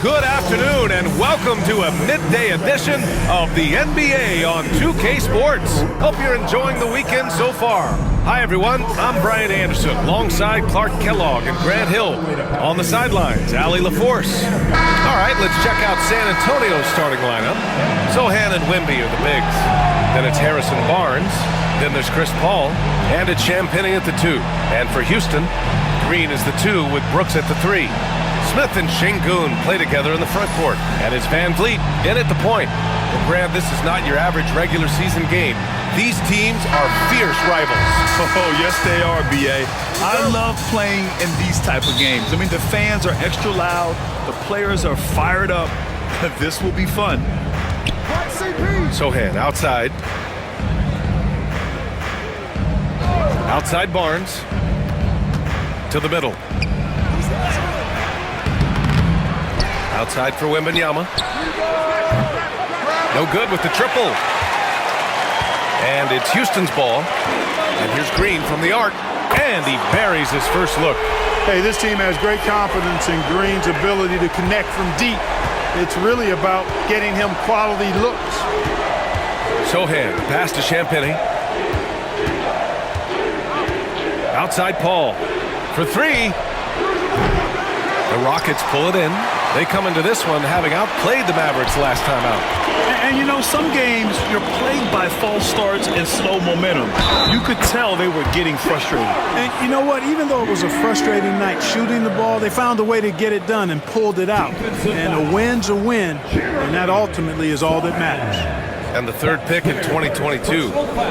Good afternoon and welcome to a midday edition of the NBA on 2K Sports. Hope you're enjoying the weekend so far. Hi everyone, I'm Brian Anderson alongside Clark Kellogg and Grant Hill. On the sidelines, Allie LaForce. All right, let's check out San Antonio's starting lineup. Sohan and Wemby are the bigs. Then it's Harrison Barnes. Then there's Chris Paul. And it's Champagnie at the 2. And for Houston, Green is the 2 with Brooks at the 3. Smith and Şengün play together in the front court. And it's Van Vliet in at the point. Well, Grant, this is not your average regular season game. These teams are fierce rivals. Oh, yes, they are, B.A. I love playing in these type of games. I mean, the fans are extra loud. The players are fired up. This will be fun. Sohan outside. Outside Barnes. To the middle. Outside for Wembanyama. No good with the triple. And it's Houston's ball. And here's Green from the arc. And he buries his first look. Hey, this team has great confidence in Green's ability to connect from deep. It's really about getting him quality looks. Sohan, pass to Champagnie. Outside Paul for 3. The Rockets pull it in. They come into this one having outplayed the Mavericks last time out. And you know, some games you're plagued by false starts and slow momentum. You could tell they were getting frustrated. And you know what? Even though it was a frustrating night shooting the ball, they found a way to get it done and pulled it out. And a win's a win, and that ultimately is all that matters. And the third pick in 2022,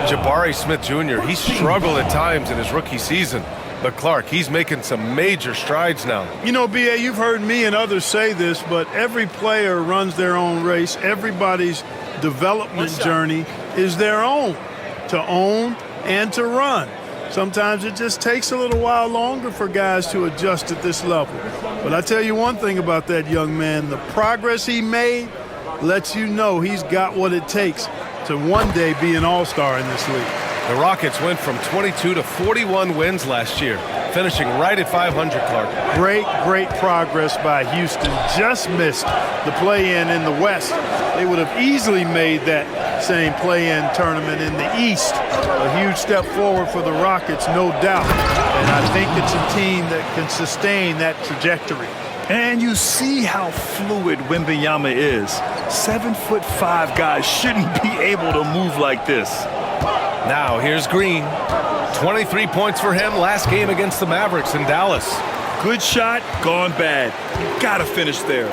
Jabari Smith Jr., he struggled at times in his rookie season. But Clark, he's making some major strides now. You know, B.A., you've heard me and others say this, but every player runs their own race. Everybody's development journey is their own, to own and to run. Sometimes it just takes a little while longer for guys to adjust at this level. But I tell you one thing about that young man, the progress he made lets you know he's got what it takes to one day be an all-star in this league. The Rockets went from 22 to 41 wins last year, finishing right at 500, Clark. Great progress by Houston. Just missed the play-in in the West. They would have easily made that same play-in tournament in the East. A huge step forward for the Rockets, no doubt. And I think it's a team that can sustain that trajectory. And you see how fluid Wembanyama is. 7'5" guys shouldn't be able to move like this. Now here's Green. 23 points for him last game against the Mavericks in Dallas. Good shot, gone bad. You gotta finish there.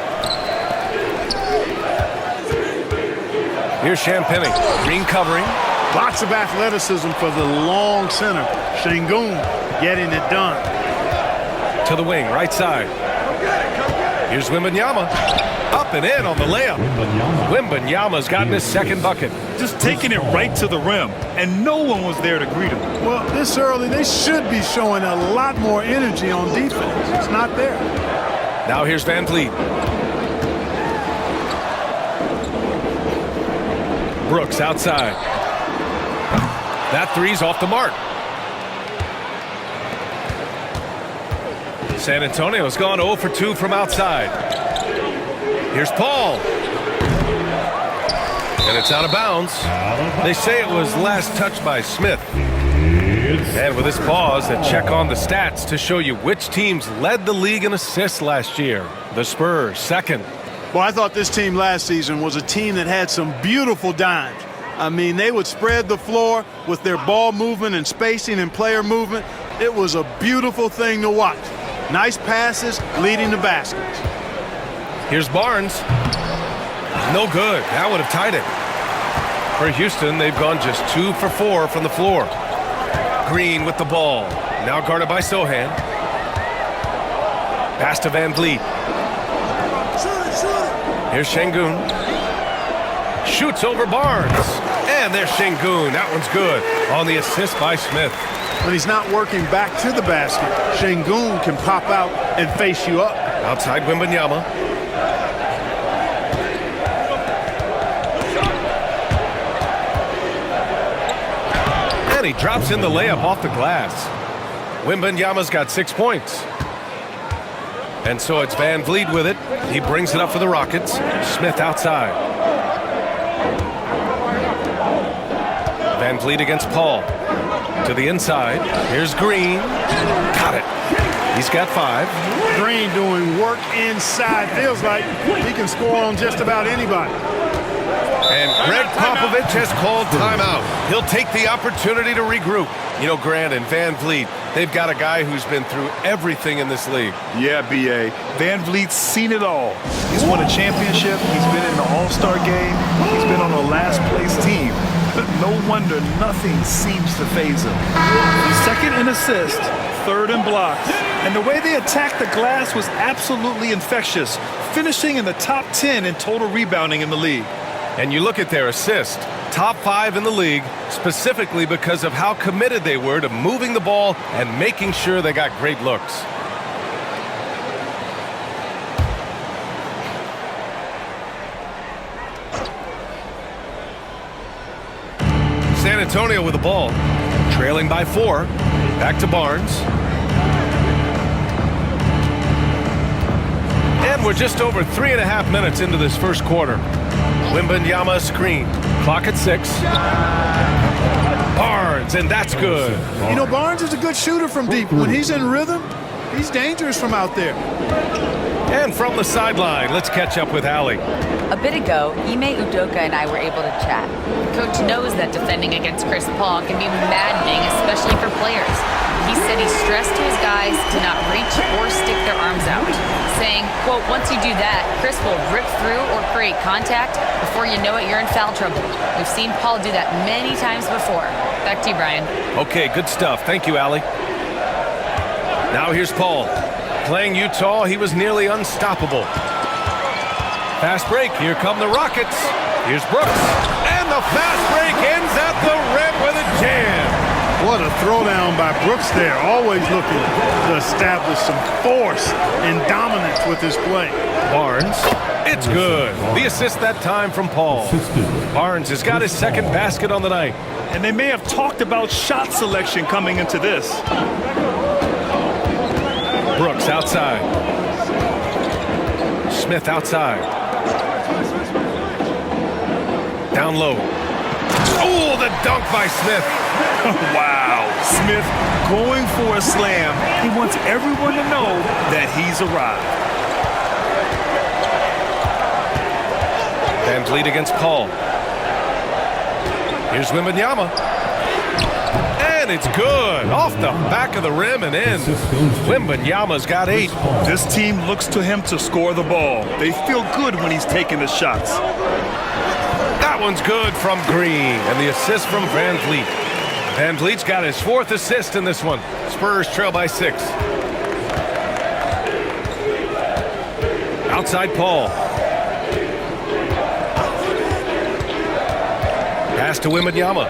Here's Champagnie. Green covering. Lots of athleticism for the long center. Şengün getting it done. To the wing, right side. Here's Wembanyama. Up and in on the layup. Wembanyama's gotten his second bucket. Just taking it right to the rim, and no one was there to greet him. Well, this early, they should be showing a lot more energy on defense. It's not there. Now here's Van Vliet. Brooks outside. That three's off the mark. San Antonio's gone 0 for 2 from outside. Here's Paul. And it's out of bounds. They say it was last touched by Smith. And with this pause, a check on the stats to show you which teams led the league in assists last year. The Spurs, second. Well, I thought this team last season was a team that had some beautiful dimes. I mean, they would spread the floor with their ball movement and spacing and player movement. It was a beautiful thing to watch. Nice passes leading to baskets. Here's Barnes. No good. That would have tied it. For Houston, they've gone just 2 for 4 from the floor. Green with the ball. Now guarded by Sohan. Pass to Van Vliet. Here's Şengün. Shoots over Barnes. And there's Şengün. That one's good on the assist by Smith. When he's not working back to the basket, Şengün can pop out and face you up. Outside Wembanyama. And he drops in the layup off the glass. Wembanyama's got 6 points. And so it's Van Vliet with it. He brings it up for the Rockets. Smith outside. Van Vliet against Paul. To the inside. Here's Green. Got it. He's got 5. Green doing work inside. Feels like he can score on just about anybody. And Greg Popovich has called timeout. He'll take the opportunity to regroup. You know, Grant and Van Vliet, they've got a guy who's been through everything in this league. Yeah, B.A. Van Vliet's seen it all. He's won a championship. He's been in the All-Star game. He's been on a last-place team. But no wonder nothing seems to faze him. Second in assists, third in blocks. And the way they attacked the glass was absolutely infectious, finishing in the top 10 in total rebounding in the league. And you look at their assist, top 5 in the league, specifically because of how committed they were to moving the ball and making sure they got great looks. San Antonio with the ball, trailing by 4. Back to Barnes. And we're just over 3.5 minutes into this first quarter. Wembanyama screen. Clock at 6. Barnes, and that's good. You know, Barnes is a good shooter from deep. When he's in rhythm, he's dangerous from out there. And from the sideline, let's catch up with Allie. A bit ago, Ime Udoka and I were able to chat. The coach knows that defending against Chris Paul can be maddening, especially for players. He said he stressed to his guys to not reach or stick their arms out, saying, quote, once you do that, Chris will rip through or create contact. Before you know it, you're in foul trouble. We've seen Paul do that many times before. Back to you, Brian. Okay, good stuff. Thank you, Allie. Now here's Paul. Playing Utah, he was nearly unstoppable. Fast break. Here come the Rockets. Here's Brooks. And the fast break ends at the rim with a jam. What a throwdown by Brooks there. Always looking to establish some force and dominance with his play. Barnes. It's good. The assist that time from Paul. Barnes has got his second basket on the night. And they may have talked about shot selection coming into this. Brooks outside. Smith outside. Down low. Oh, the dunk by Smith. Wow. Smith going for a slam. He wants everyone to know that he's arrived. Van Vliet against Paul. Here's Wembanyama. And it's good. Off the back of the rim and in. Wembanyama's got 8. This team looks to him to score the ball. They feel good when he's taking the shots. That one's good from Green. And the assist from Van Vliet. Van Vliet's got his 4th assist in this one. Spurs trail by 6. Outside Paul. Pass to Wembanyama.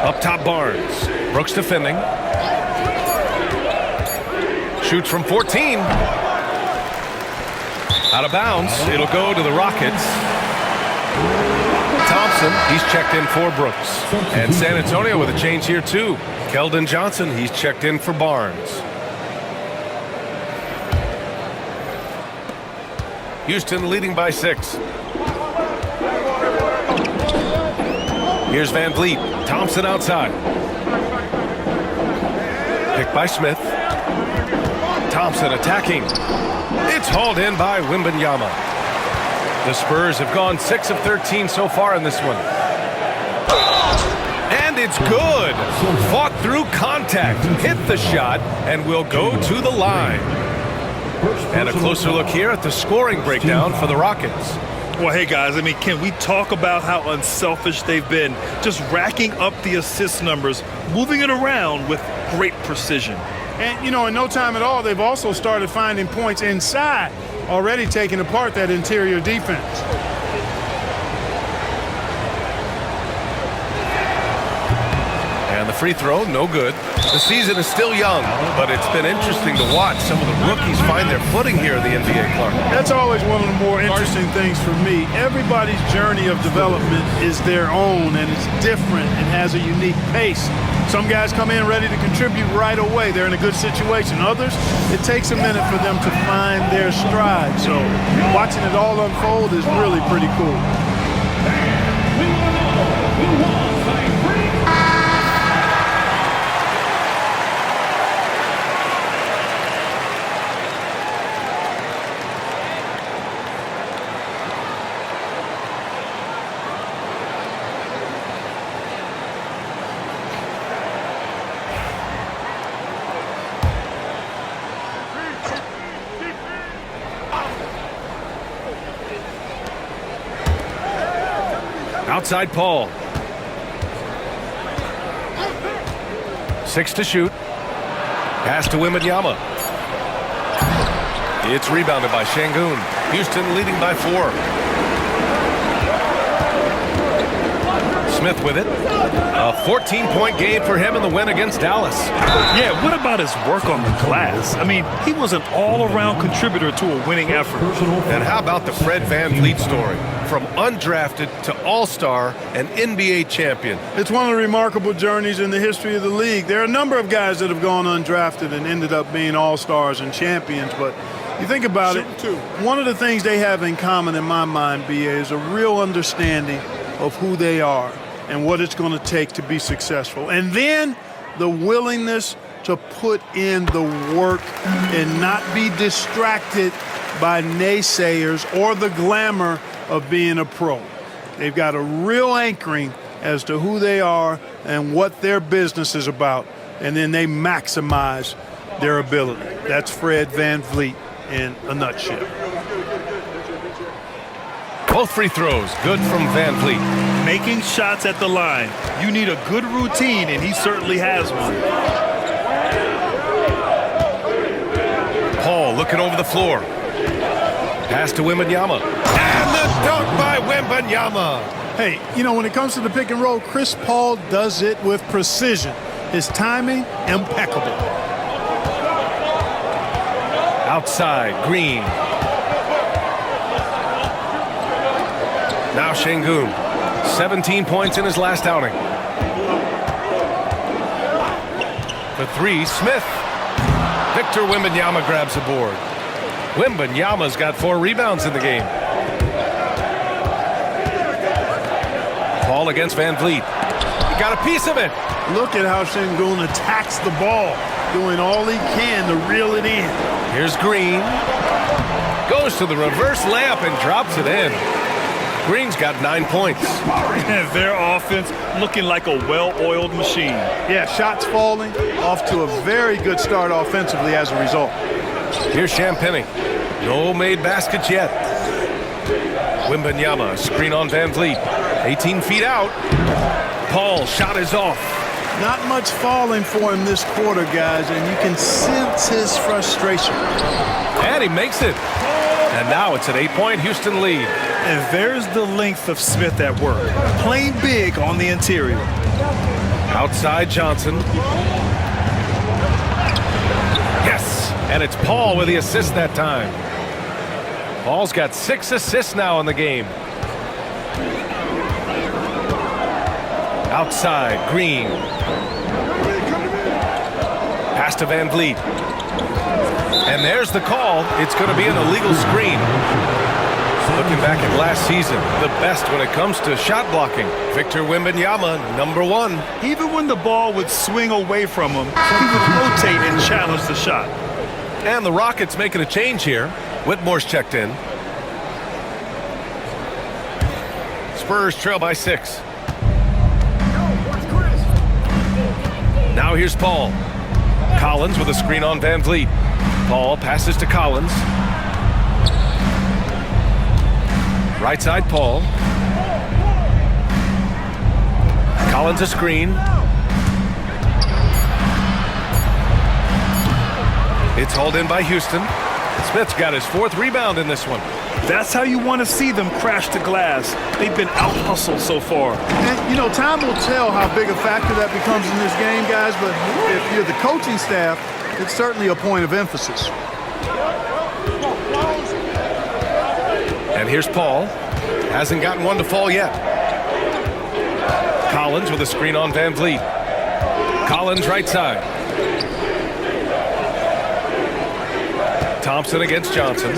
Up top Barnes. Brooks defending. Shoots from 14. Out of bounds. It'll go to the Rockets. Thompson, he's checked in for Brooks. And San Antonio with a change here too. Keldon Johnson, he's checked in for Barnes. Houston leading by 6. Here's Van Vliet. Thompson outside. Picked by Smith. Thompson attacking. It's hauled in by Wembanyama. The Spurs have gone 6 of 13 so far in this one. And it's good. Fought through contact. Hit the shot and will go to the line. And a closer look here at the scoring breakdown for the Rockets. Well, hey, guys, I mean, can we talk about how unselfish they've been? Just racking up the assist numbers, moving it around with great precision. And, you know, in no time at all, they've also started finding points inside, already taking apart that interior defense. And the free throw, no good. The season is still young, but it's been interesting to watch some of the rookies find their footing here in the NBA, Clark. That's always one of the more interesting things for me. Everybody's journey of development is their own, and it's different and has a unique pace. Some guys come in ready to contribute right away. They're in a good situation. Others, it takes a minute for them to find their stride. So watching it all unfold is really pretty cool. Outside Paul. 6 to shoot. Pass to Wembanyama. It's rebounded by Şengün. Houston leading by 4. Smith with it. A 14-point game for him in the win against Dallas. Yeah, what about his work on the glass? I mean, he was an all-around contributor to a winning effort. And how about the Fred VanVleet story? From undrafted to all-star and NBA champion. It's one of the remarkable journeys in the history of the league. There are a number of guys that have gone undrafted and ended up being all-stars and champions, but you think about it, one of the things they have in common in my mind, BA, is a real understanding of who they are and what it's going to take to be successful. And then the willingness to put in the work and not be distracted by naysayers or the glamour of being a pro. They've got a real anchoring as to who they are and what their business is about, and then they maximize their ability. That's Fred VanVleet in a nutshell. Both free throws good from VanVleet. Making shots at the line. You need a good routine, and he certainly has one. Paul looking over the floor. Pass to Wembanyama. And the dunk by Wembanyama. Hey, you know, when it comes to the pick and roll, Chris Paul does it with precision. His timing, impeccable. Outside, Green. Now Şengün. 17 points in his last outing. For 3, Smith. Victor Wembanyama grabs the board. Wembanyama's got 4 rebounds in the game. Paul against VanVleet. He got a piece of it. Look at how Şengün attacks the ball, doing all he can to reel it in. Here's Green. Goes to the reverse layup and drops it in. Green's got 9 points. And their offense looking like a well-oiled machine. Yeah, shots falling, off to a very good start offensively as a result. Here's Champagny. No made baskets yet. Wembanyama, screen on VanVleet. 18 feet out. Paul, shot is off. Not much falling for him this quarter, guys, and you can sense his frustration. And he makes it. And now it's an 8-point Houston lead. And there's the length of Smith at work. Playing big on the interior. Outside Johnson. Yes. And it's Paul with the assist that time. Paul's got 6 assists now in the game. Outside, Green. Pass to VanVleet. And there's the call. It's going to be an illegal screen. Looking back at last season, the best when it comes to shot blocking. Victor Wembanyama, number 1. Even when the ball would swing away from him, he would rotate and challenge the shot. And the Rockets making a change here. Whitmore's checked in. Spurs trail by 6. Now here's Paul. Collins with a screen on VanVleet. Paul passes to Collins. Right side, Paul. Collins a screen. It's hauled in by Houston. Smith's got his 4th rebound in this one. That's how you want to see them crash the glass. They've been out-hustled so far. And, you know, time will tell how big a factor that becomes in this game, guys, but if you're the coaching staff, it's certainly a point of emphasis. And here's Paul. Hasn't gotten one to fall yet. Collins with a screen on VanVleet. Collins right side. Thompson against Johnson.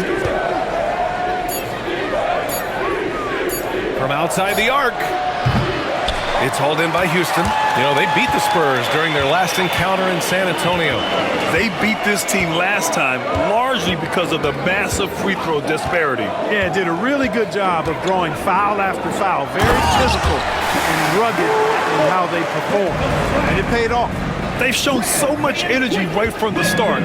From outside the arc. It's hauled in by Houston. You know, they beat the Spurs during their last encounter in San Antonio. They beat this team last time largely because of the massive free throw disparity. Yeah, did a really good job of drawing foul after foul. Very physical and rugged in how they perform. And it paid off. They've shown so much energy right from the start,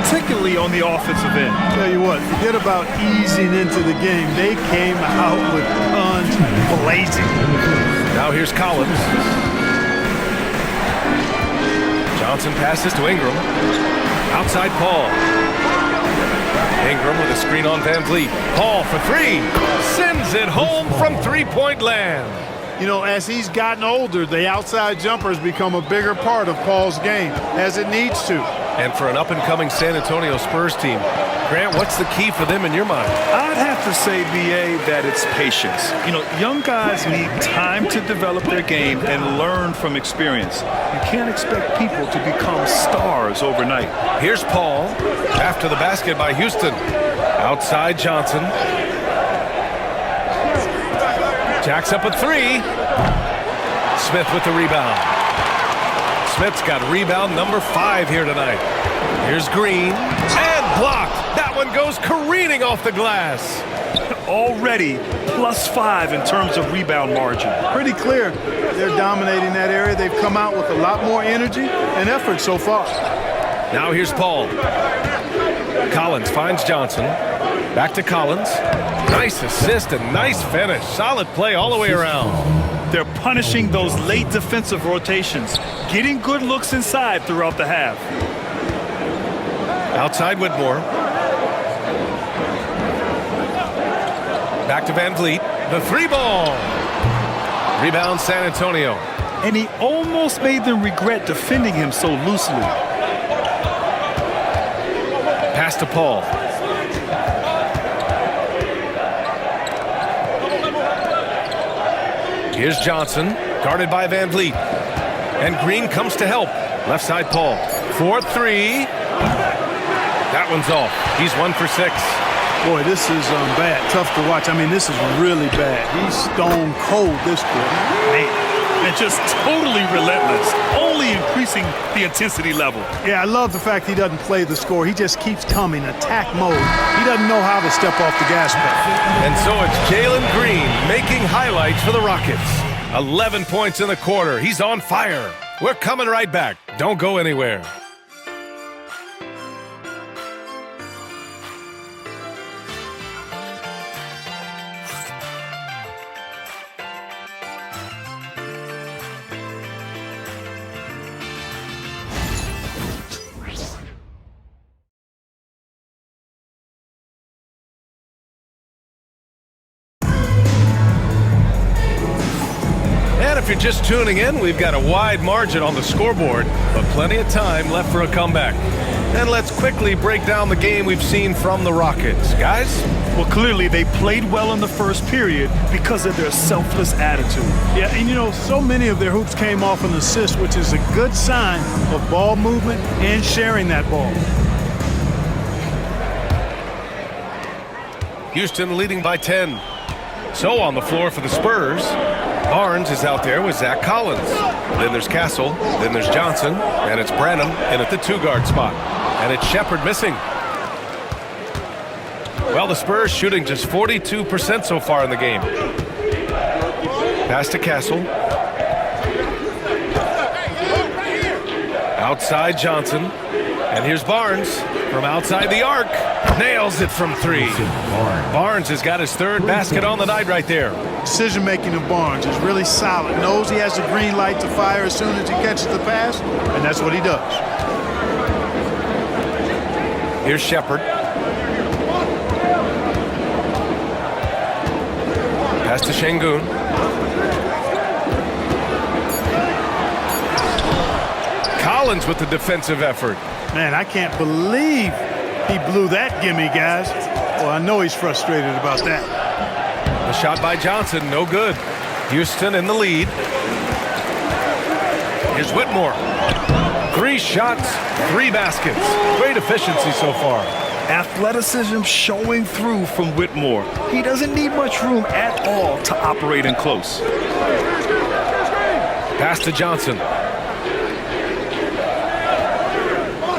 particularly on the offensive end. Tell you what, forget about easing into the game. They came out with guns blazing. Now here's Collins. Johnson passes to Ingram. Outside Paul. Ingram with a screen on Van Vliet. Paul for three. Sends it home from three-point land. You know, as he's gotten older, the outside jumper has become a bigger part of Paul's game, as it needs to. And for an up-and-coming San Antonio Spurs team, Grant, what's the key for them in your mind? I'd have to say, B.A., that it's patience. You know, young guys need time to develop their game and learn from experience. You can't expect people to become stars overnight. Here's Paul after the basket by Houston. Outside Johnson. Jacks up a three. Smith with the rebound. Smith's got rebound number 5 here tonight. Here's Green. And blocked. That one goes careening off the glass. Already +5 in terms of rebound margin. Pretty clear they're dominating that area. They've come out with a lot more energy and effort so far. Now here's Paul. Collins finds Johnson. Back to Collins. Nice assist and nice finish. Solid play all the way around. They're punishing those late defensive rotations, getting good looks inside throughout the half. Outside Whitmore. Back to Van Vliet. The three ball. Rebound San Antonio. And he almost made them regret defending him so loosely. Pass to Paul. Here's Johnson, guarded by Van Vliet. And Green comes to help. Left side Paul. 4-3. That one's off. He's 1 for 6. Boy, this is bad. Tough to watch. I mean, this is really bad. He's stone cold this quarter. Man, and just totally relentless, only increasing the intensity level. Yeah, I love the fact he doesn't play the score. He just keeps coming, attack mode. He doesn't know how to step off the gas pedal. And so it's Jalen Green making highlights for the Rockets. 11 points in the quarter. He's on fire. We're coming right back. Don't go anywhere. If you're just tuning in, we've got a wide margin on the scoreboard, but plenty of time left for a comeback. And let's quickly break down the game we've seen from the Rockets. Guys? Well, clearly they played well in the first period because of their selfless attitude. Yeah, and you know, so many of their hoops came off an assist, which is a good sign of ball movement and sharing that ball. Houston leading by 10. So on the floor for the Spurs, Barnes is out there with Zach Collins. Then there's Castle, then there's Johnson, and it's Branham in at the 2-guard spot. And it's Shepherd missing. Well, the Spurs shooting just 42% so far in the game. Pass to Castle. Outside Johnson. And here's Barnes from outside the arc. Nails it from 3. Barnes has got his 3rd basket on the night right there. Decision-making of Barnes is really solid. Knows he has a green light to fire as soon as he catches the pass, and that's what he does. Here's Shepherd. Pass to Şengün. Collins with the defensive effort. Man, I can't believe he blew that gimme, guys. Well, I know he's frustrated about that. The shot by Johnson, no good. Houston in the lead. Here's Whitmore. 3 shots, 3 baskets. Great efficiency so far. Athleticism showing through from Whitmore. He doesn't need much room at all to operate in close. Pass to Johnson.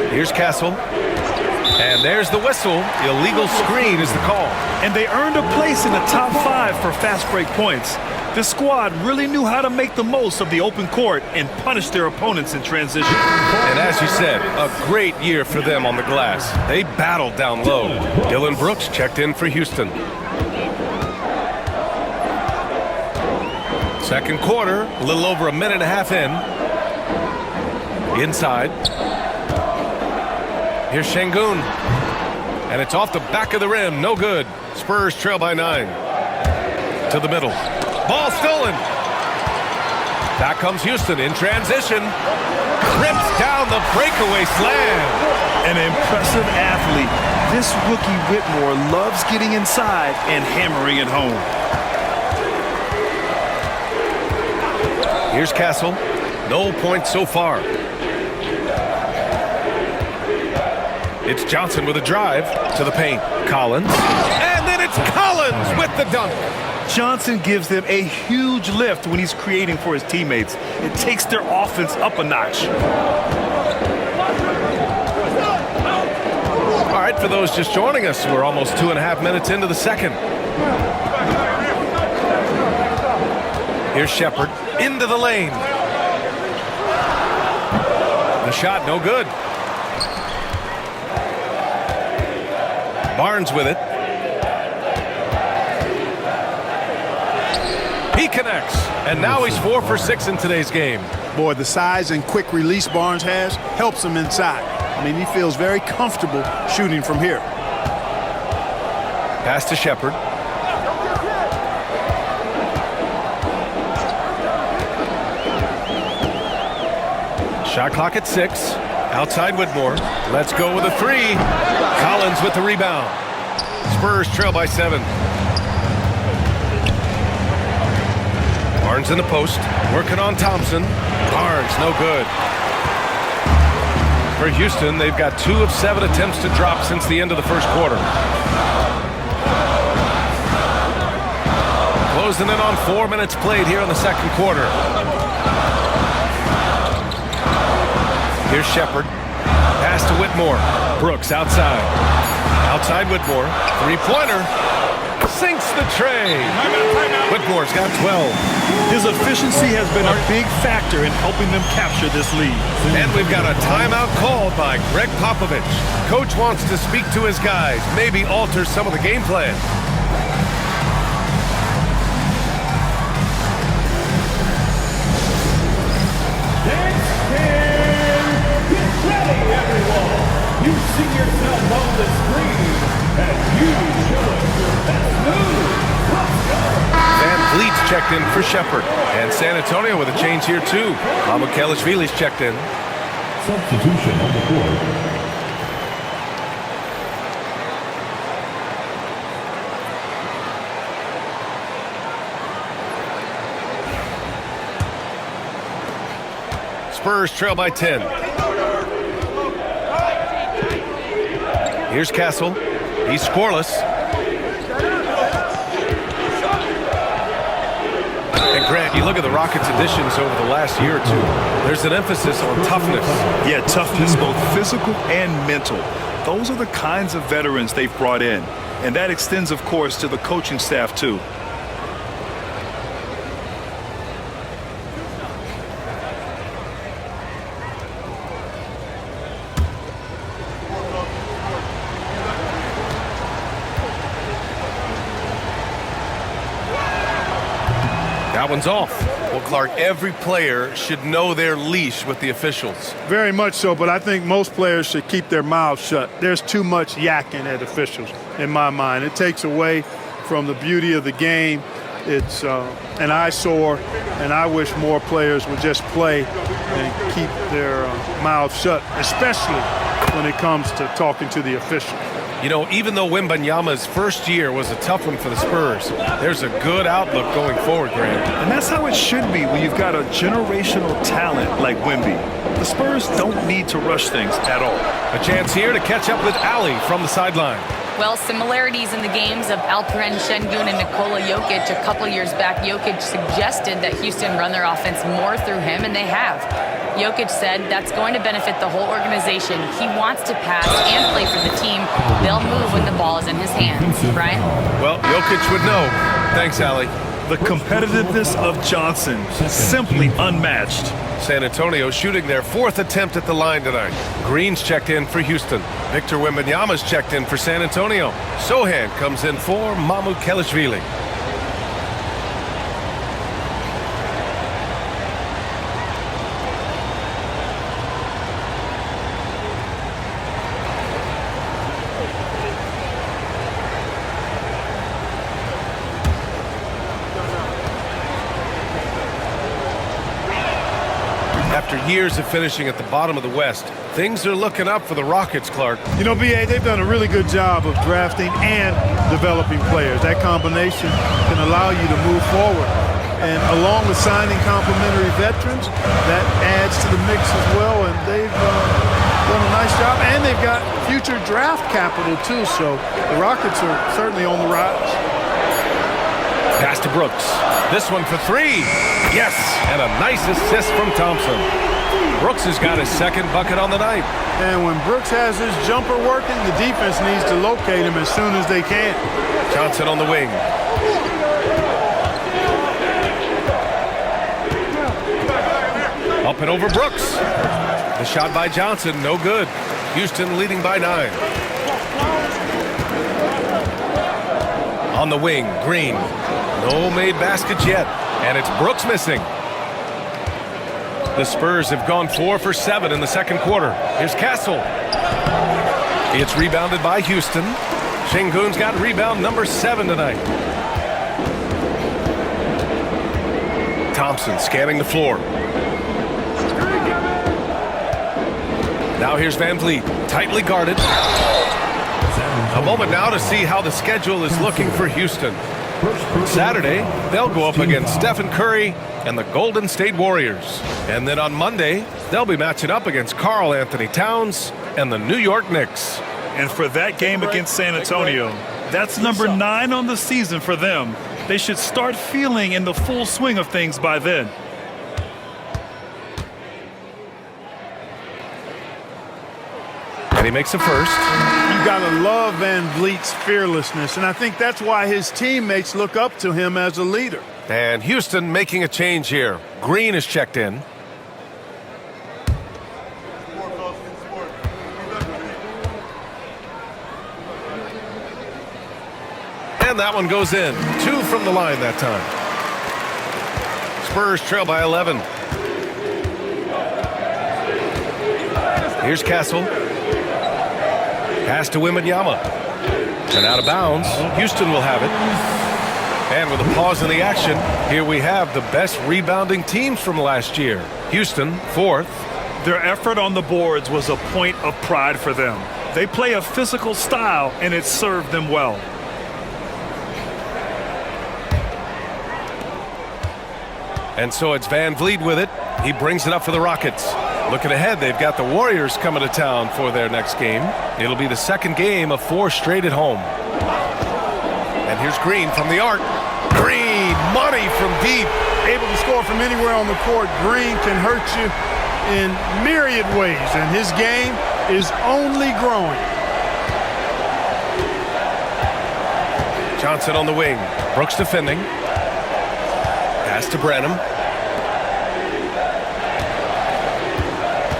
Here's Castle. And there's the whistle. Illegal screen is the call. And they earned a place in the top 5 for fast break points. The squad really knew how to make the most of the open court and punish their opponents in transition. And as you said, a great year for them on the glass. They battled down low. Dylan Brooks checked in for Houston. Second quarter, a little over a minute and a half in. Inside. Here's Şengün. And it's off the back of the rim. No good. Spurs trail by 9. To the middle. Ball stolen. Back comes Houston in transition. Rips down the breakaway slam. An impressive athlete. This rookie Whitmore loves getting inside and hammering it home. Here's Castle. No points so far. It's Johnson with a drive to the paint. Collins. And then it's Collins with the dunk. Johnson gives them a huge lift when he's creating for his teammates. It takes their offense up a notch. All right, for those just joining us, we're almost 2.5 minutes into the second. Here's Shepherd into the lane. The shot no good. Barnes with it. He connects, and now he's 4 for 6 in today's game. Boy, the size and quick release Barnes has helps him inside. I mean, he feels very comfortable shooting from here. Pass to Shepherd. Shot clock at 6. Outside Whitmore. Let's go with a 3. Collins with the rebound. Spurs trail by 7. Barnes in the post. Working on Thompson. Barnes, no good. For Houston, they've got 2 of 7 attempts to drop since the end of the first quarter. Closing in on 4 minutes played here in the second quarter. Here's Shepherd. Pass to Whitmore. Brooks outside. Outside Whitmore. 3-pointer. Sinks the tray. Whitmore's got 12. His efficiency has been a big factor in helping them capture this lead. And we've got a timeout called by Greg Popovich. Coach wants to speak to his guys, maybe alter some of the game plan. You see yourself on the screen, and you show us your best move. Let's go. Van Vliet's checked in for Shepherd. And San Antonio with a change here, too. Mamukelashvili's checked in. Substitution on the court. Spurs trail by 10. Here's Castle. He's scoreless. And Grant, you look at the Rockets' additions over the last year or 2. There's an emphasis on toughness. Yeah, toughness, both physical and mental. Those are the kinds of veterans they've brought in. And that extends, of course, to the coaching staff, too. That one's off. Well, Clark, every player should know their leash with the officials. Very much so, but I think most players should keep their mouths shut. There's too much yakking at officials, in my mind. It takes away from the beauty of the game. It's an eyesore, and I wish more players would just play and keep their mouths shut, especially when it comes to talking to the official. You know, even though Wembanyama's first year was a tough one for the Spurs, there's a good outlook going forward, Grant. And that's how it should be when you've got a generational talent like Wemby. The Spurs don't need to rush things at all. A chance here to catch up with Ali from the sideline. Well, similarities in the games of Alperen Şengün and Nikola Jokic. A couple years back, Jokic suggested that Houston run their offense more through him, and they have. Jokic said that's going to benefit the whole organization. He wants to pass and play for the team. They'll move when the ball is in his hands. Brian? Well, Jokic would know. Thanks, Ali. The competitiveness of Johnson, simply unmatched. San Antonio shooting their fourth attempt at the line tonight. Green's checked in for Houston. Victor Wembanyama's checked in for San Antonio. Sohan comes in for Mamukelashvili. After years of finishing at the bottom of the West, things are looking up for the Rockets, Clark. You know, B.A., they've done a really good job of drafting and developing players. That combination can allow you to move forward. And along with signing complementary veterans, that adds to the mix as well. And they've done a nice job. And they've got future draft capital, too. So the Rockets are certainly on the rise. Pass to Brooks. This one for three. Yes, and a nice assist from Thompson. Brooks has got his second bucket on the night. And when Brooks has his jumper working, the defense needs to locate him as soon as they can. Johnson on the wing. Up and over Brooks. The shot by Johnson, no good. Houston leading by 9. On the wing, Green. No made baskets yet, and it's Brooks missing. The Spurs have gone 4 for 7 in the second quarter. Here's Castle. It's rebounded by Houston. Şengün's got rebound number 7 tonight. Thompson scanning the floor. Now here's Van Vliet, tightly guarded. A moment now to see how the schedule is looking for Houston. Saturday, they'll go up against Stephen Curry and the Golden State Warriors. And then on Monday, they'll be matching up against Karl Anthony Towns and the New York Knicks. And for that game against San Antonio, that's number 9 on the season for them. They should start feeling in the full swing of things by then. And he makes a first. You gotta love Van Vliet's fearlessness, and I think that's why his teammates look up to him as a leader. And Houston making a change here. Green is checked in. And that one goes in. 2 from the line that time. Spurs trail by 11. Here's Castle. Pass to Wembanyama. And out of bounds. Houston will have it. And with a pause in the action, here we have the best rebounding teams from last year. Houston, 4th. Their effort on the boards was a point of pride for them. They play a physical style, and it served them well. And so it's Van Vliet with it. He brings it up for the Rockets. Looking ahead, they've got the Warriors coming to town for their next game. It'll be the second game of 4 straight at home. And here's Green from the arc. Green, money from deep. Able to score from anywhere on the court. Green can hurt you in myriad ways, and his game is only growing. Johnson on the wing. Brooks defending. Pass to Branham.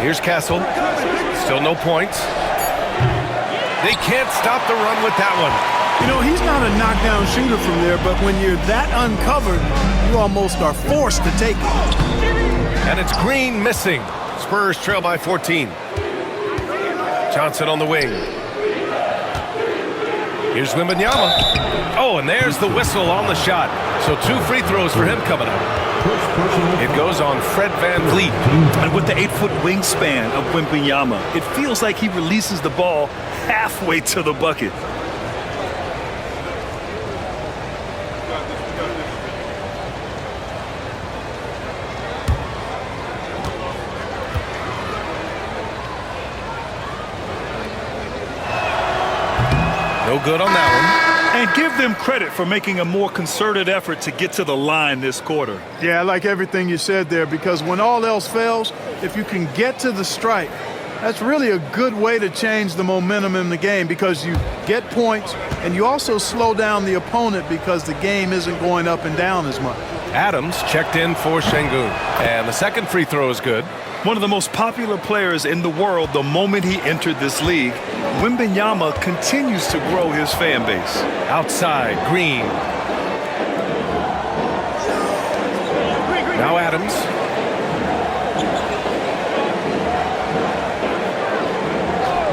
Here's Castle. Still no points. They can't stop the run with that one. You know, he's not a knockdown shooter from there, but when you're that uncovered, you almost are forced to take it. And it's Green missing. Spurs trail by 14. Johnson on the wing. Here's Wembanyama. Oh, and there's the whistle on the shot. So 2 free throws for him coming up. It goes on Fred VanVleet. And with the 8-foot wingspan of Wembanyama, it feels like he releases the ball halfway to the bucket. No good on that one. And give them credit for making a more concerted effort to get to the line this quarter. Yeah, I like everything you said there, because when all else fails, if you can get to the stripe, that's really a good way to change the momentum in the game, because you get points and you also slow down the opponent because the game isn't going up and down as much. Adams checked in for Şengün, and the second free throw is good. One of the most popular players in the world the moment he entered this league, Wembanyama continues to grow his fan base. Outside, Green. Now Adams.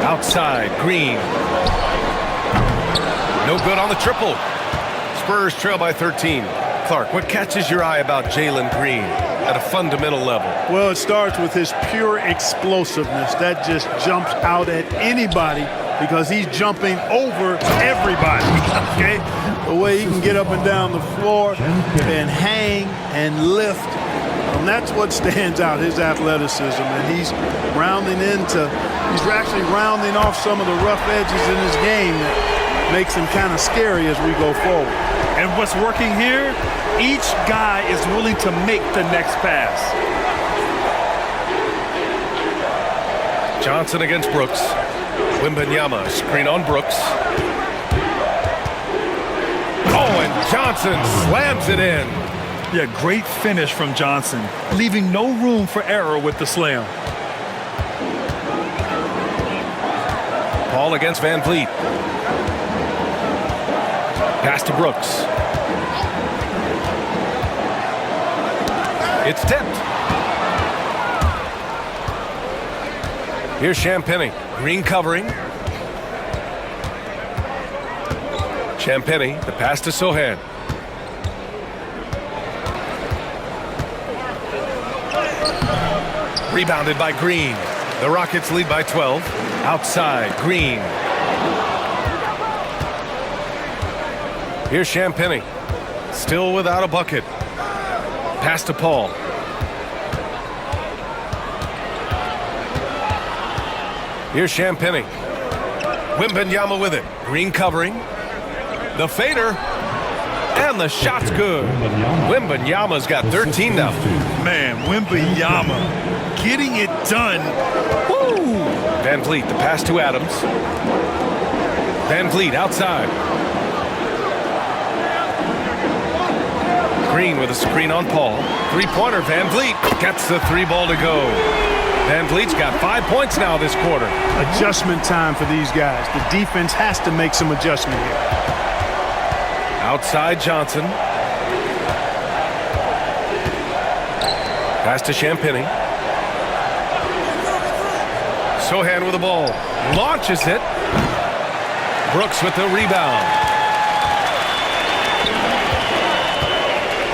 Outside, Green. No good on the triple. Spurs trail by 13. Clark, what catches your eye about Jalen Green at a fundamental level? Well, it starts with his pure explosiveness. That just jumps out at anybody because he's jumping over everybody, okay? The way he can get up and down the floor and hang and lift, and that's what stands out, his athleticism. And he's actually rounding off some of the rough edges in his game that makes him kind of scary as we go forward. And what's working here? Each guy is willing to make the next pass. Johnson against Brooks. Wembanyama, screen on Brooks. Oh, and Johnson slams it in. Yeah, great finish from Johnson, leaving no room for error with the slam. Paul against VanVleet. Pass to Brooks. It's tipped. Here's Champagnie. Green covering. Champagnie, the pass to Sohan. Rebounded by Green. The Rockets lead by 12. Outside, Green. Here's Champagnie. Still without a bucket. Pass to Paul. Here's Champagnie. Wembanyama with it. Green covering. The fader. And the shot's good. Wembanyama's got 13 now. Man, Wembanyama getting it done. Woo! VanVleet, the pass to Adams. VanVleet outside. Green with a screen on Paul. Three-pointer, VanVleet gets the three ball to go. VanVleet's got 5 points now this quarter. Adjustment time for these guys. The defense has to make some adjustment here. Outside Johnson. Pass to Champagnie. Sohan with the ball. Launches it. Brooks with the rebound.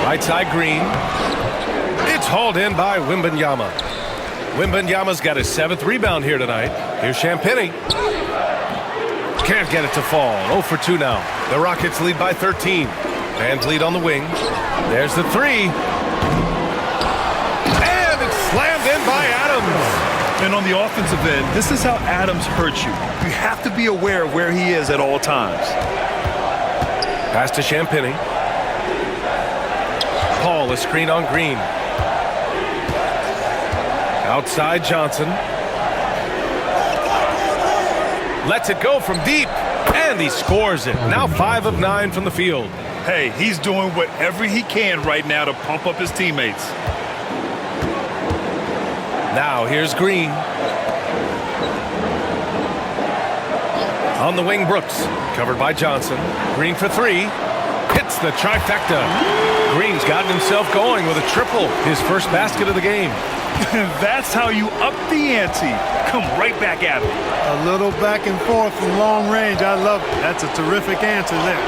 Right side Green. It's hauled in by Wembanyama. Wembanyama's got his 7th rebound here tonight. Here's Champagnie. Can't get it to fall. 0 for 2 now. The Rockets lead by 13. VanVleet on the wing. There's the three. And it's slammed in by Adams. And on the offensive end, this is how Adams hurts you. You have to be aware of where he is at all times. Pass to Champagnie. Paul, a screen on Green. Outside Johnson. Lets it go from deep. And he scores it. Now 5 of 9 from the field. Hey, he's doing whatever he can right now to pump up his teammates. Now here's Green. On the wing, Brooks. Covered by Johnson. Green for 3. Hits the trifecta. Green's gotten himself going with a triple. His first basket of the game. That's how you up the ante. Come right back at him. A little back and forth from long range. I love it. That's a terrific answer there.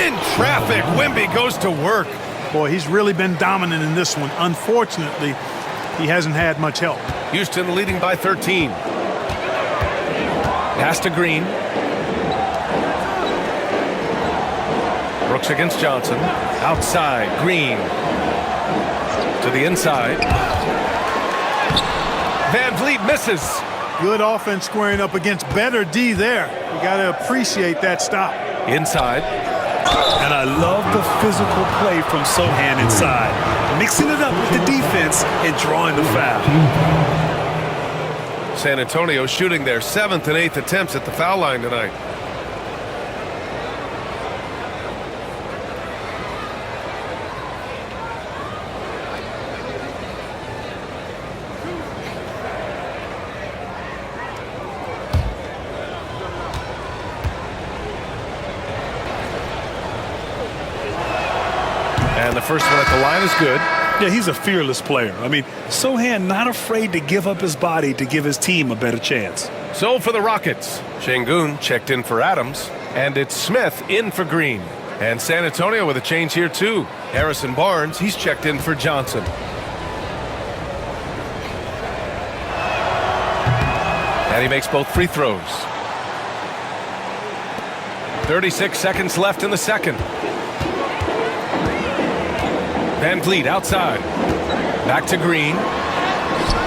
In traffic, Wemby goes to work. Boy, he's really been dominant in this one. Unfortunately, he hasn't had much help. Houston leading by 13. Pass to Green. Brooks against Johnson. Outside, Green. To the inside. Van Vliet misses. Good offense squaring up against better D there. You got to appreciate that stop. Inside. And I love the physical play from Sohan inside, mixing it up with the defense and drawing the foul. San Antonio shooting their 7th and 8th attempts at the foul line tonight. And the first one at the line is good. Yeah, he's a fearless player. I mean, Sohan not afraid to give up his body to give his team a better chance. So for the Rockets, Şengün checked in for Adams, and it's Smith in for Green. And San Antonio with a change here too. Harrison Barnes, he's checked in for Johnson. And he makes both free throws. 36 seconds left in the second. Van Vliet outside. Back to Green.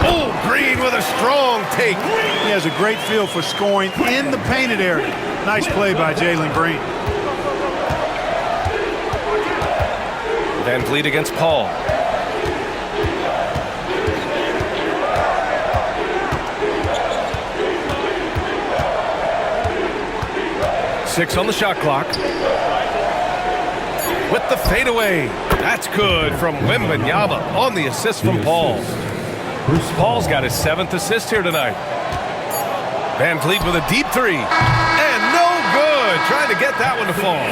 Oh, Green with a strong take. He has a great feel for scoring in the painted area. Nice play by Jalen Green. Van Vliet against Paul. Six on the shot clock. With the fadeaway. That's good from Wembanyama on the assist from Paul. Paul's got his 7th assist here tonight. Van Vliet with a deep three. And no good. Trying to get that one to fall.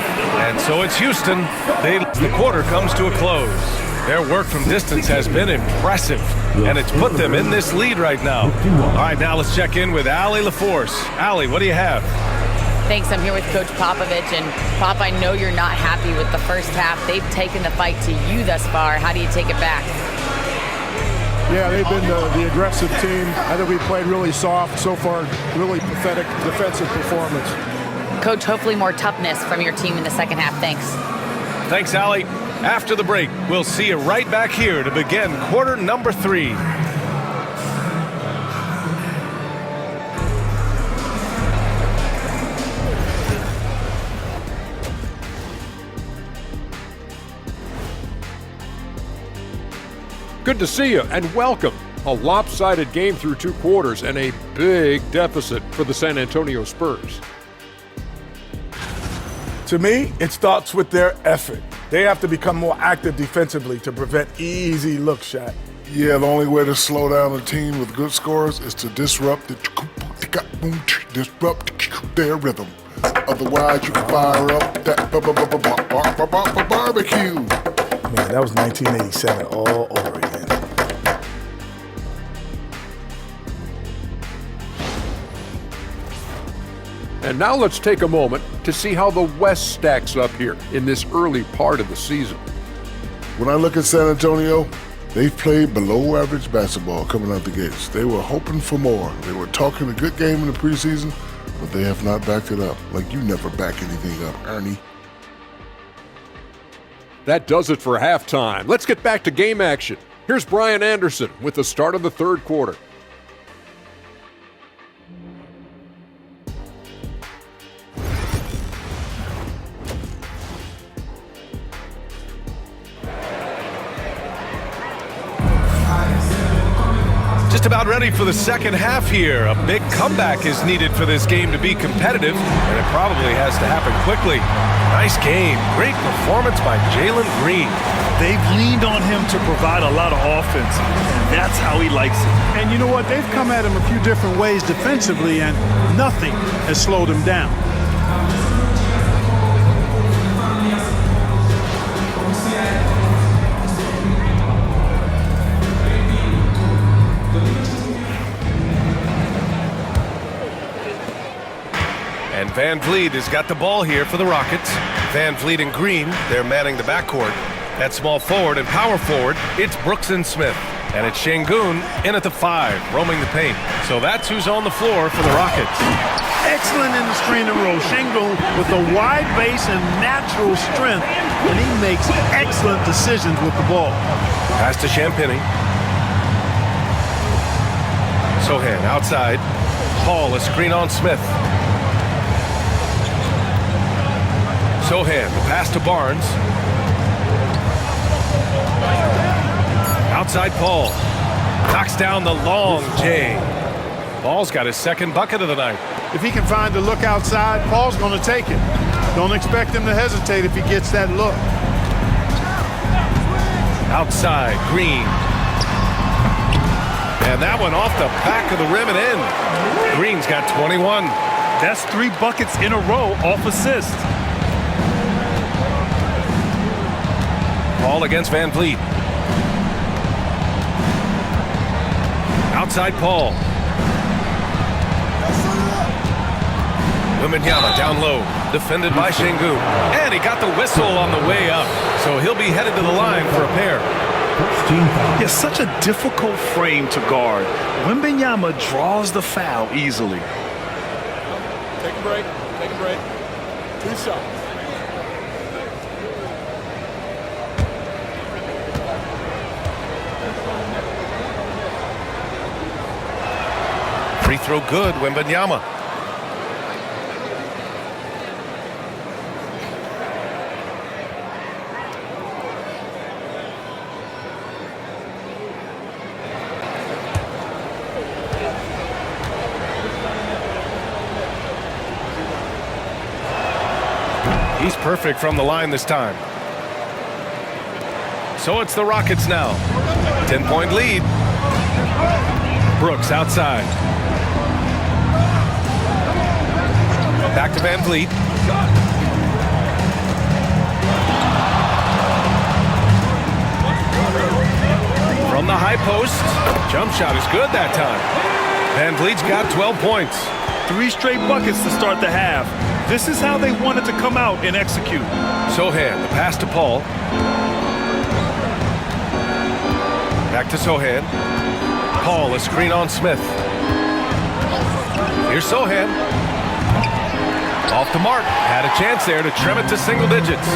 And so it's Houston. The quarter comes to a close. Their work from distance has been impressive. And it's put them in this lead right now. All right, now let's check in with Allie LaForce. Allie, what do you have? Thanks. I'm here with Coach Popovich. And Pop, I know you're not happy with the first half. They've taken the fight to you thus far. How do you take it back? Yeah, they've been the aggressive team. I think we played really soft so far. Really pathetic defensive performance. Coach, hopefully more toughness from your team in the second half. Thanks. Thanks, Allie. After the break, we'll see you right back here to begin quarter number 3. Good to see you and welcome. A lopsided game through 2 quarters and a big deficit for the San Antonio Spurs. To me, it starts with their effort. They have to become more active defensively to prevent easy look shot. Yeah, the only way to slow down a team with good scores is to disrupt their rhythm. Otherwise, you can fire up that barbecue. Man, that was 1987 all over again. And now let's take a moment to see how the West stacks up here in this early part of the season. When I look at San Antonio, they've played below average basketball coming out the gates. They were hoping for more. They were talking a good game in the preseason, but they have not backed it up. Like you never back anything up, Ernie. That does it for halftime. Let's get back to game action. Here's Brian Anderson with the start of the third quarter. Just about ready for the second half here. A big comeback is needed for this game to be competitive, and it probably has to happen quickly. Nice game. Great performance by Jalen Green. They've leaned on him to provide a lot of offense, and that's how he likes it. And you know what? They've come at him a few different ways defensively, and nothing has slowed him down. And Van Vliet has got the ball here for the Rockets. Van Vliet and Green, they're manning the backcourt. At small forward and power forward, it's Brooks and Smith. And it's Şengün in at the 5, roaming the paint. So that's who's on the floor for the Rockets. Excellent in the screen and roll. Şengün with a wide base and natural strength, and he makes excellent decisions with the ball. Pass to Champagny. Sochan outside. Paul, a screen on Smith. Sochan, the pass to Barnes. Outside Paul. Knocks down the long J. Paul's got his second bucket of the night. If he can find the look outside, Paul's going to take it. Don't expect him to hesitate if he gets that look. Outside, Green. And that one off the back of the rim and in. Green's got 21. That's 3 buckets in a row off assist. Paul against Van Vliet. Outside Paul. Wembanyama down low, defended by Şengün. And he got the whistle on the way up. So he'll be headed to the line for a pair. It's such a difficult frame to guard. Wembanyama draws the foul easily. Take a break. Take a break. 2 shots. Free throw good, Wembanyama. He's perfect from the line this time. So it's the Rockets now. 10-point lead. Brooks outside. Back to Van Vliet. From the high post. Jump shot is good that time. Van Vliet's got 12 points. 3 straight buckets to start the half. This is how they wanted to come out and execute. Sochan, the pass to Paul. Back to Sochan. Paul, a screen on Smith. Here's Sochan. Off the mark. Had a chance there to trim it to single digits.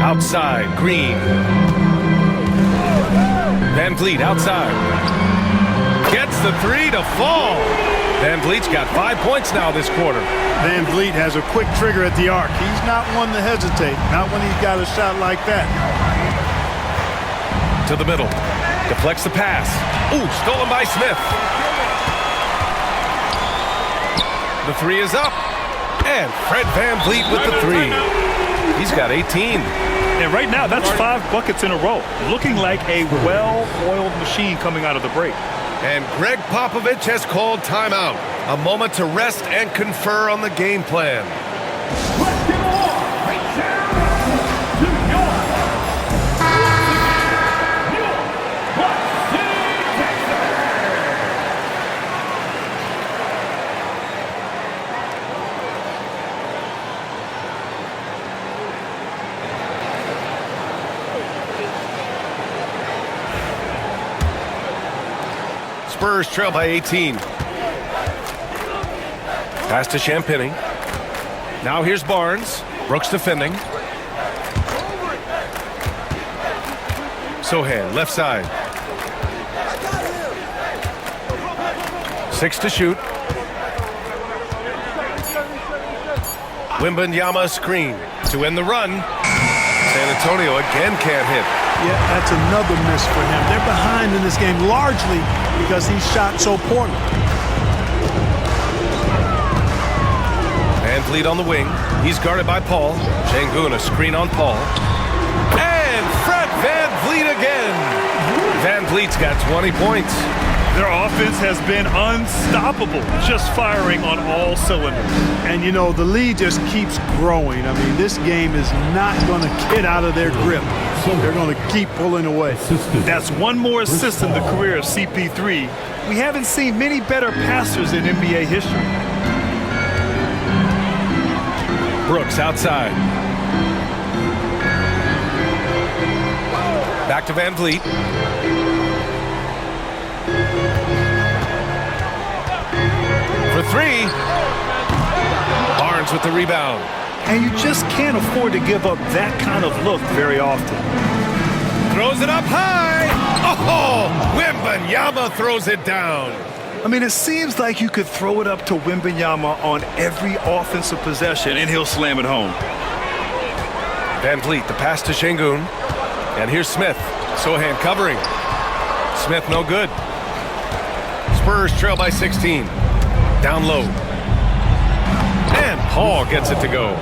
Outside, Green. Van Vliet outside. Gets the 3 to fall. Van Vliet's got 5 points now this quarter. Van Vliet has a quick trigger at the arc. He's not one to hesitate. Not when he's got a shot like that. To the middle. Deflects the pass. Ooh, stolen by Smith. The 3 is up. And Fred Van Vliet with the 3. He's got 18. And right now, that's 5 buckets in a row. Looking like a well-oiled machine coming out of the break. And Greg Popovich has called timeout. A moment to rest and confer on the game plan. Let's give it on right here to York. Bucks City, Texas. Spurs trail by 18. Pass to Champagny. Now here's Barnes. Brooks defending. Sochan, left side. 6 to shoot. Wembanyama screen to end the run. San Antonio again can't hit. Yeah, that's another miss for him. They're behind in this game largely because he shot so poorly. Van Vliet on the wing. He's guarded by Paul. Şengün, a screen on Paul. And Fred Van Vliet again. Van Vliet's got 20 points. Their offense has been unstoppable, just firing on all cylinders. And, you know, the lead just keeps growing. I mean, this game is not going to get out of their grip. They're going to keep pulling away. That's one more assist in the career of CP3. We haven't seen many better passers in NBA history. Brooks outside. Back to Van Vliet. For three. Barnes with the rebound. And you just can't afford to give up that kind of look very often. Throws it up high. Oh, Wembanyama throws it down. I mean, it seems like you could throw it up to Wembanyama on every offensive possession, and he'll slam it home. Van Vliet, the pass to Şengün. And here's Smith. Sohan covering. Smith no good. Spurs trail by 16. Down low. And Paul gets it to go.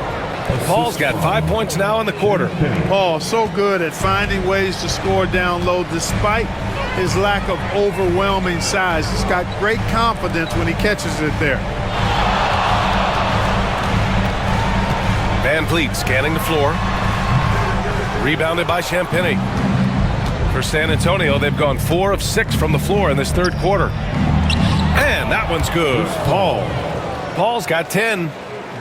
Paul's got 5 points now in the quarter. Paul so good at finding ways to score down low despite his lack of overwhelming size. He's got great confidence when he catches it there. Van Vliet scanning the floor. Rebounded by Champagny. For San Antonio, they've gone 4 of 6 from the floor in this third quarter. And that one's good. Paul's got 10.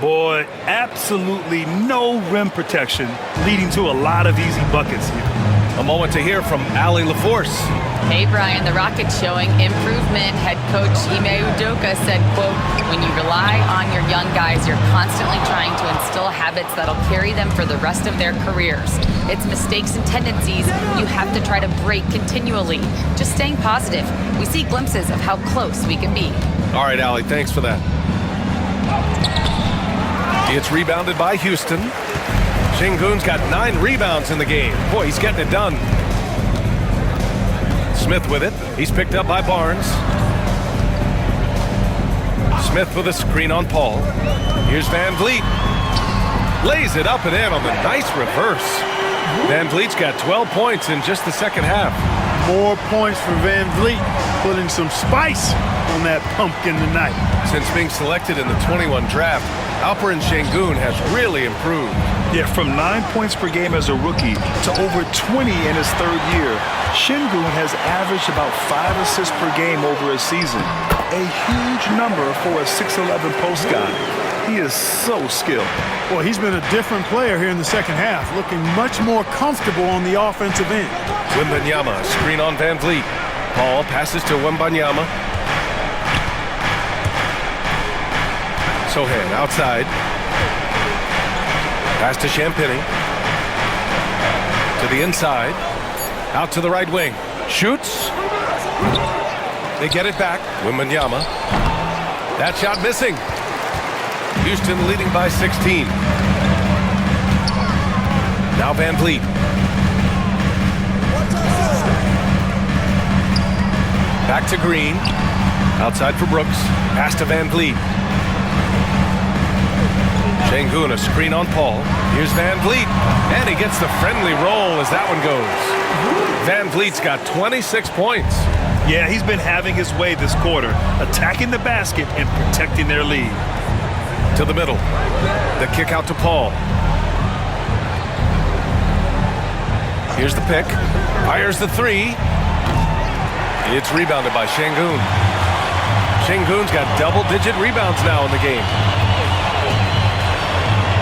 Boy, absolutely no rim protection, leading to a lot of easy buckets here. A moment to hear from Allie LaForce. Hey, Brian, the Rockets showing improvement. Head coach Ime Udoka said, quote, when you rely on your young guys, you're constantly trying to instill habits that'll carry them for the rest of their careers. It's mistakes and tendencies you have to try to break continually. Just staying positive. We see glimpses of how close we can be. All right, Allie, thanks for that. It's rebounded by Houston. Şengün's got 9 rebounds in the game. Boy, he's getting it done. Smith with it. He's picked up by Barnes. Smith with a screen on Paul. Here's Van Vliet. Lays it up and in on the nice reverse. Van Vliet's got 12 points in just the second half. More points for Van Vliet, putting some spice on that pumpkin tonight. Since being selected in the 21 draft, Alperen Şengün has really improved. Yeah, from 9 points per game as a rookie to over 20 in his third year, Şengün has averaged about 5 assists per game over a season. A huge number for a 6'11" post guy. He is so skilled. Well, he's been a different player here in the second half, looking much more comfortable on the offensive end. Wembanyama, screen on Van Vliet. Paul passes to Wembanyama. Sohan outside. Pass to Champagny. To the inside. Out to the right wing. Shoots. They get it back. Wembanyama. That shot missing. Houston leading by 16. Now Van Vliet. Back to Green. Outside for Brooks. Pass to Van Vliet. Şengün, a screen on Paul. Here's Van Vliet. And he gets the friendly roll as that one goes. Van Vliet's got 26 points. Yeah, he's been having his way this quarter, attacking the basket and protecting their lead. To the middle. The kick out to Paul. Here's the pick. Fires the three. It's rebounded by Şengün. Şengün's got double-digit rebounds now in the game.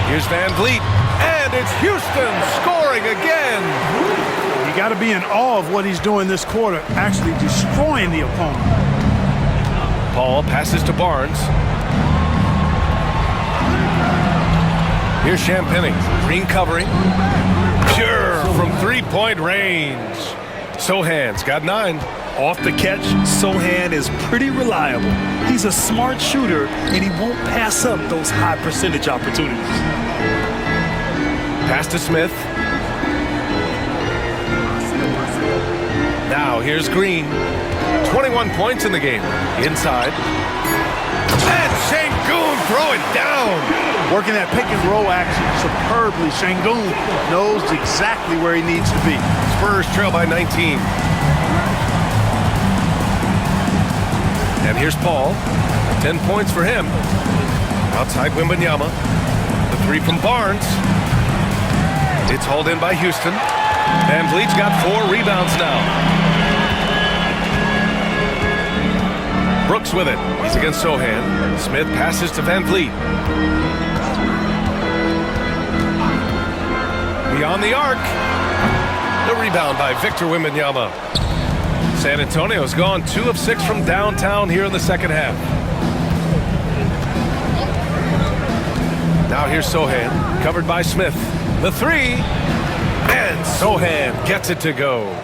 Here's Van Vliet. And it's Houston scoring again. You got to be in awe of what he's doing this quarter, actually destroying the opponent. Paul passes to Barnes. Here's Champagny. Green covering. Pure from three-point range. Sohan's got 9. Off the catch, Sohan is pretty reliable. He's a smart shooter, and he won't pass up those high percentage opportunities. Pass to Smith. Now here's Green. 21 points in the game. Inside. And Şengün throwing down. Working that pick and roll action superbly. Şengün knows exactly where he needs to be. Spurs trail by 19. And here's Paul. 10 points for him. Outside Wembanyama. The three from Barnes. It's hauled in by Houston. Van Vliet's got 4 rebounds now. Brooks with it. He's against Sohan. Smith passes to Van Vliet. Beyond the arc. The rebound by Victor Wembanyama. San Antonio's gone 2 of 6 from downtown here in the second half. Now here's Sohan, covered by Smith. The three, and Sohan gets it to go.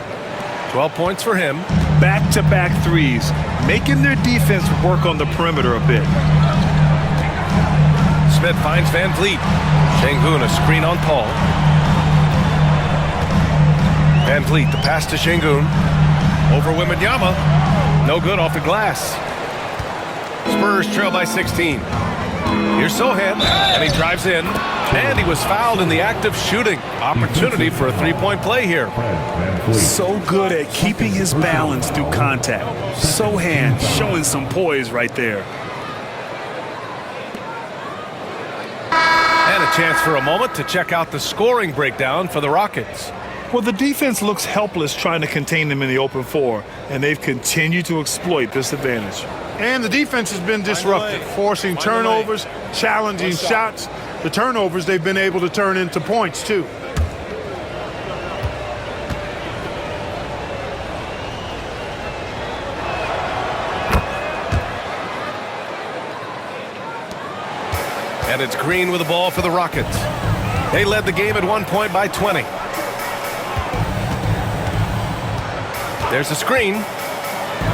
12 points for him. Back-to-back threes, making their defense work on the perimeter a bit. Smith finds Van Vliet. Şengün a screen on Paul. Van Vliet, the pass to Şengün. Over Wembanyama. No good off the glass. Spurs trail by 16. Here's Sohan, and he drives in. And he was fouled in the act of shooting. Opportunity for a three-point play here. So good at keeping his balance through contact. Sohan showing some poise right there. And a chance for a moment to check out the scoring breakdown for the Rockets. Well, the defense looks helpless trying to contain them in the open floor, and they've continued to exploit this advantage. And the defense has been disruptive, forcing turnovers, challenging shots. The turnovers they've been able to turn into points, too. And it's Green with the ball for the Rockets. They led the game at 1 point by 20. There's a screen.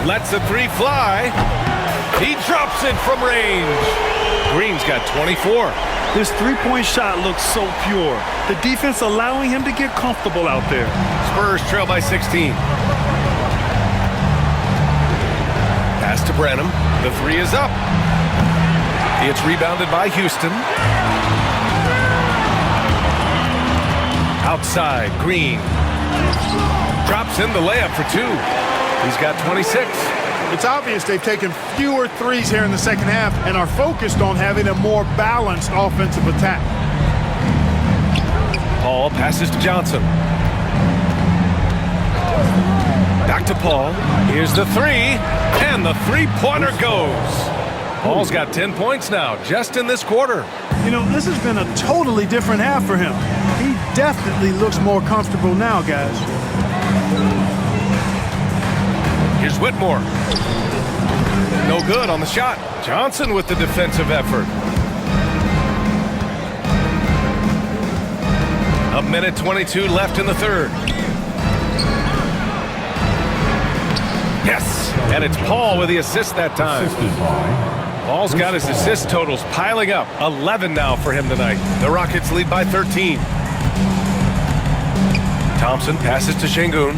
Lets the three fly. He drops it from range. Green's got 24. This three-point shot looks so pure. The defense allowing him to get comfortable out there. Spurs trail by 16. Pass to Branham. The three is up. It's rebounded by Houston. Outside, Green. Drops in the layup for 2. He's got 26. It's obvious they've taken fewer threes here in the second half and are focused on having a more balanced offensive attack. Paul passes to Johnson. Back to Paul. Here's the three, and the three-pointer goes. Paul's got 10 points now, just in this quarter. You know, this has been a totally different half for him. He definitely looks more comfortable now, guys. Here's Whitmore. No good on the shot. Johnson with the defensive effort. A minute 22 left in the third. Yes, and it's Paul with the assist that time. Paul's got his assist totals piling up. 11 now for him tonight. The Rockets lead by 13. Thompson passes to Şengün.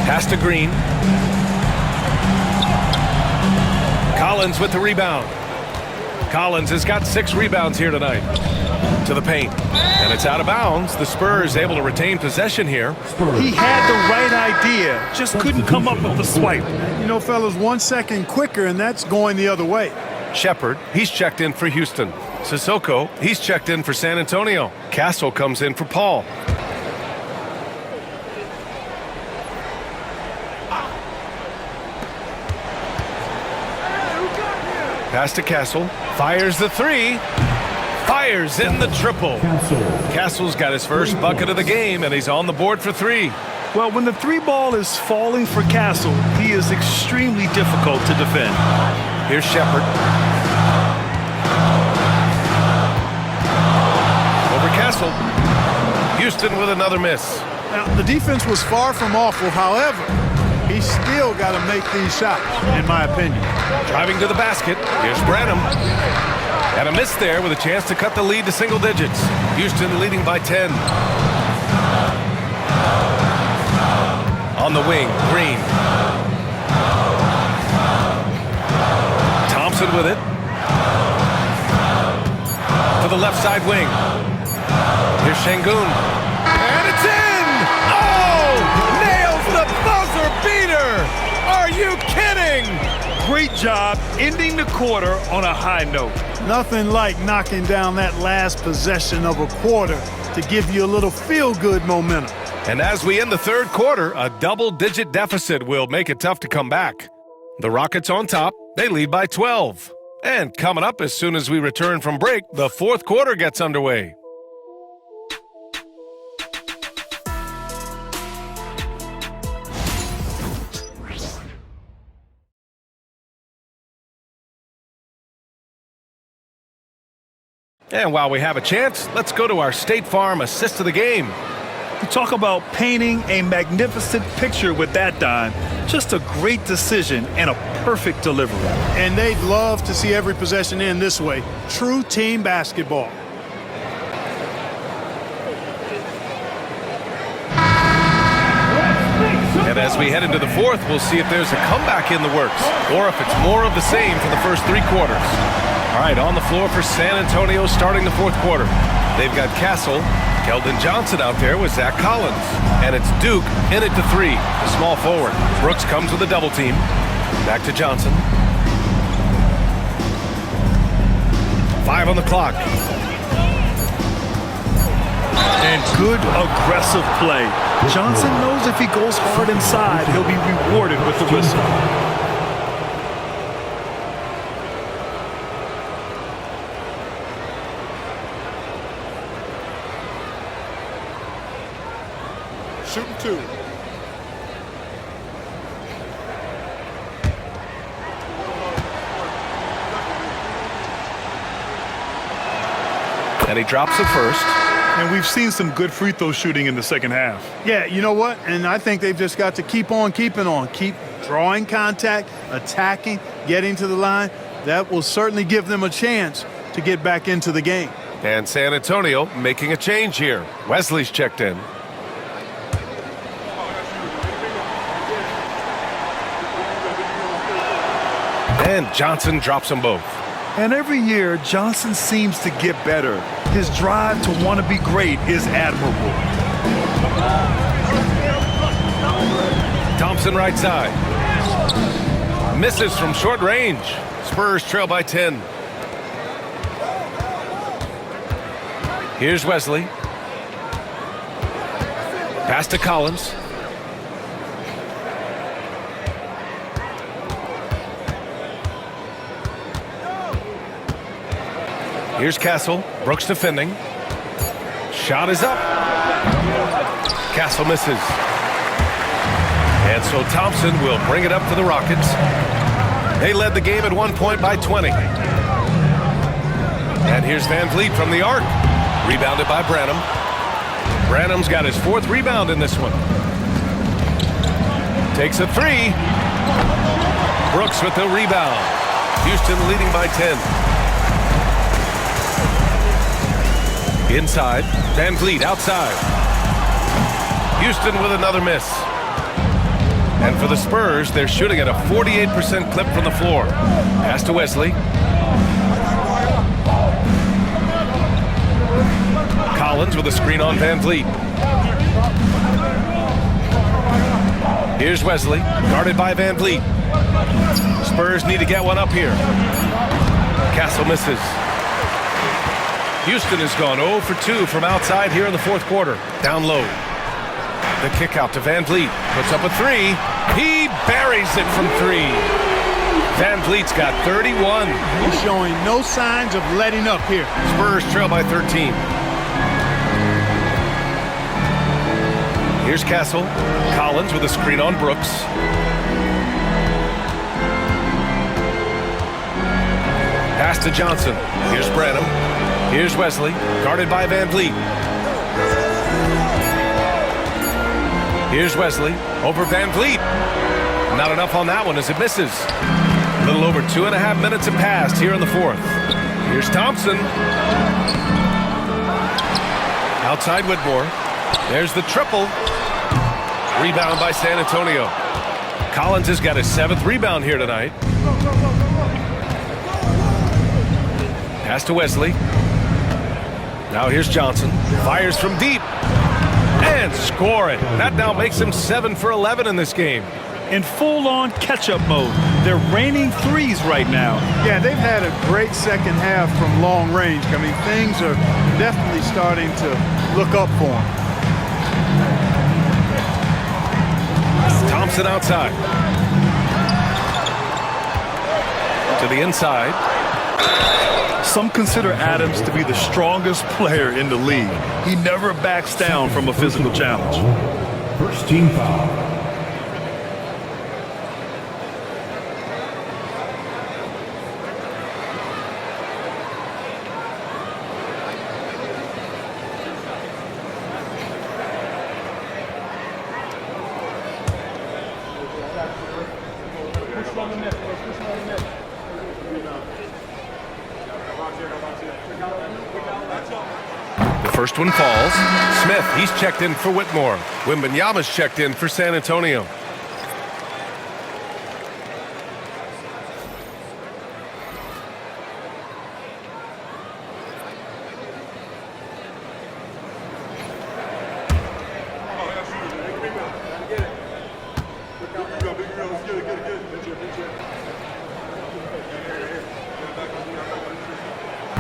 Pass to Green. Collins with the rebound. Collins has got 6 rebounds here tonight. To the paint. And it's out of bounds. The Spurs able to retain possession here. He had the right idea, just couldn't come up with the swipe. You know, fellas, 1 second quicker, and that's going the other way. Shepard, he's checked in for Houston. Sissoko, he's checked in for San Antonio. Castle comes in for Paul. Pass to Castle. Fires the three. Fires in the triple. Castle's got his first bucket of the game, and he's on the board for 3. Well, when the three ball is falling for Castle, he is extremely difficult to defend. Here's Shepard. Over Castle. Houston with another miss. Now, the defense was far from awful. However, he's still got to make these shots, in my opinion. Driving to the basket. Here's Branham. And a miss there with a chance to cut the lead to single digits. Houston leading by 10. On the wing, Green. Thompson with it. To the left side wing. Here's Şengün. And it's in! Oh! Nails the buzzer beater! Are you kidding? Great job ending the quarter on a high note. Nothing like knocking down that last possession of a quarter to give you a little feel-good momentum. And as we end the third quarter, a double-digit deficit will make it tough to come back. The Rockets on top, they lead by 12. And coming up as soon as we return from break, the fourth quarter gets underway. And while we have a chance, let's go to our State Farm assist of the game. You talk about painting a magnificent picture with that dime. Just a great decision and a perfect delivery. And they'd love to see every possession end this way. True team basketball. And as we head into the fourth, we'll see if there's a comeback in the works or if it's more of the same for the first 3 quarters. All right, on the floor for San Antonio starting the fourth quarter. They've got Castle, Keldon Johnson out there with Zach Collins. And it's Duke in it to 3, the small forward. Brooks comes with a double team. Back to Johnson. 5 on the clock. And good aggressive play. Johnson knows if he goes hard inside, he'll be rewarded with the whistle. Shooting 2. And he drops it first. And we've seen some good free throw shooting in the second half. Yeah, you know what? And I think they've just got to keep on keeping on. Keep drawing contact, attacking, getting to the line. That will certainly give them a chance to get back into the game. And San Antonio making a change here. Wesley's checked in. And Johnson drops them both. And every year, Johnson seems to get better. His drive to want to be great is admirable. Thompson right side. Misses from short range. Spurs trail by 10. Here's Wesley. Pass to Collins. Here's Castle. Brooks defending. Shot is up. Castle misses. And so Thompson will bring it up for the Rockets. They led the game at 1 point by 20. And here's Van Vliet from the arc. Rebounded by Branham. Branham's got his 4th rebound in this one. Takes a 3. Brooks with the rebound. Houston leading by 10. Inside, Van Vliet outside. Houston with another miss. And for the Spurs, they're shooting at a 48% clip from the floor. Pass to Wesley. Collins with a screen on Van Vliet. Here's Wesley, guarded by Van Vliet. Spurs need to get one up here. Castle misses. Houston has gone 0 for 2 from outside here in the fourth quarter. Down low. The kick out to Van Vliet. Puts up a 3. He buries it from 3. Van Vliet's got 31. He's showing no signs of letting up here. Spurs trail by 13. Here's Castle. Collins with a screen on Brooks. Pass to Johnson. Here's Branham. Here's Wesley, guarded by Van Vliet. Here's Wesley, over Van Vliet. Not enough on that one as it misses. A little over 2.5 minutes have passed here in the fourth. Here's Thompson. Outside Whitmore. There's the triple. Rebound by San Antonio. Collins has got his 7th rebound here tonight. Pass to Wesley. Now here's Johnson. Fires from deep. And score it. That now makes him 7 for 11 in this game. In full-on catch-up mode. They're raining threes right now. Yeah, they've had a great second half from long range. I mean, things are definitely starting to look up for them. Thompson outside. To the inside. Some consider Adams to be the strongest player in the league. He never backs down from a physical challenge. First team foul. First one falls. Smith, he's checked in for Whitmore. Wembanyama's checked in for San Antonio.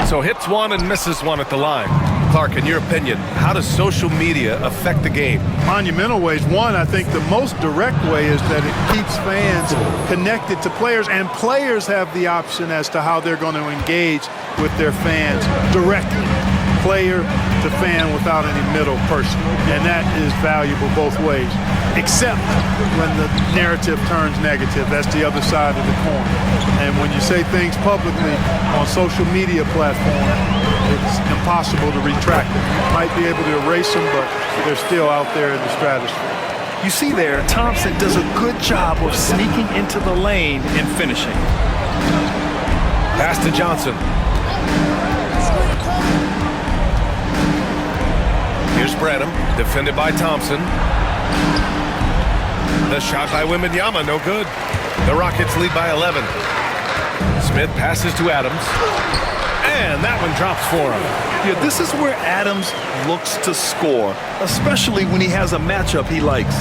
So hits one and misses one at the line. Clark, in your opinion, how does social media affect the game? Monumental ways. One, I think the most direct way is that it keeps fans connected to players, and players have the option as to how they're going to engage with their fans directly, player to fan, without any middle person. And that is valuable both ways, except when the narrative turns negative. That's the other side of the coin. And when you say things publicly on social media platforms, it's impossible to retract them. You might be able to erase them, but they're still out there in the stratosphere. You see there, Thompson does a good job of sneaking into the lane and finishing. Pass to Johnson. Here's Branham, defended by Thompson. The shot by Wembanyama, no good. The Rockets lead by 11. Smith passes to Adams. And that one drops for him. Yeah, this is where Adams looks to score, especially when he has a matchup he likes.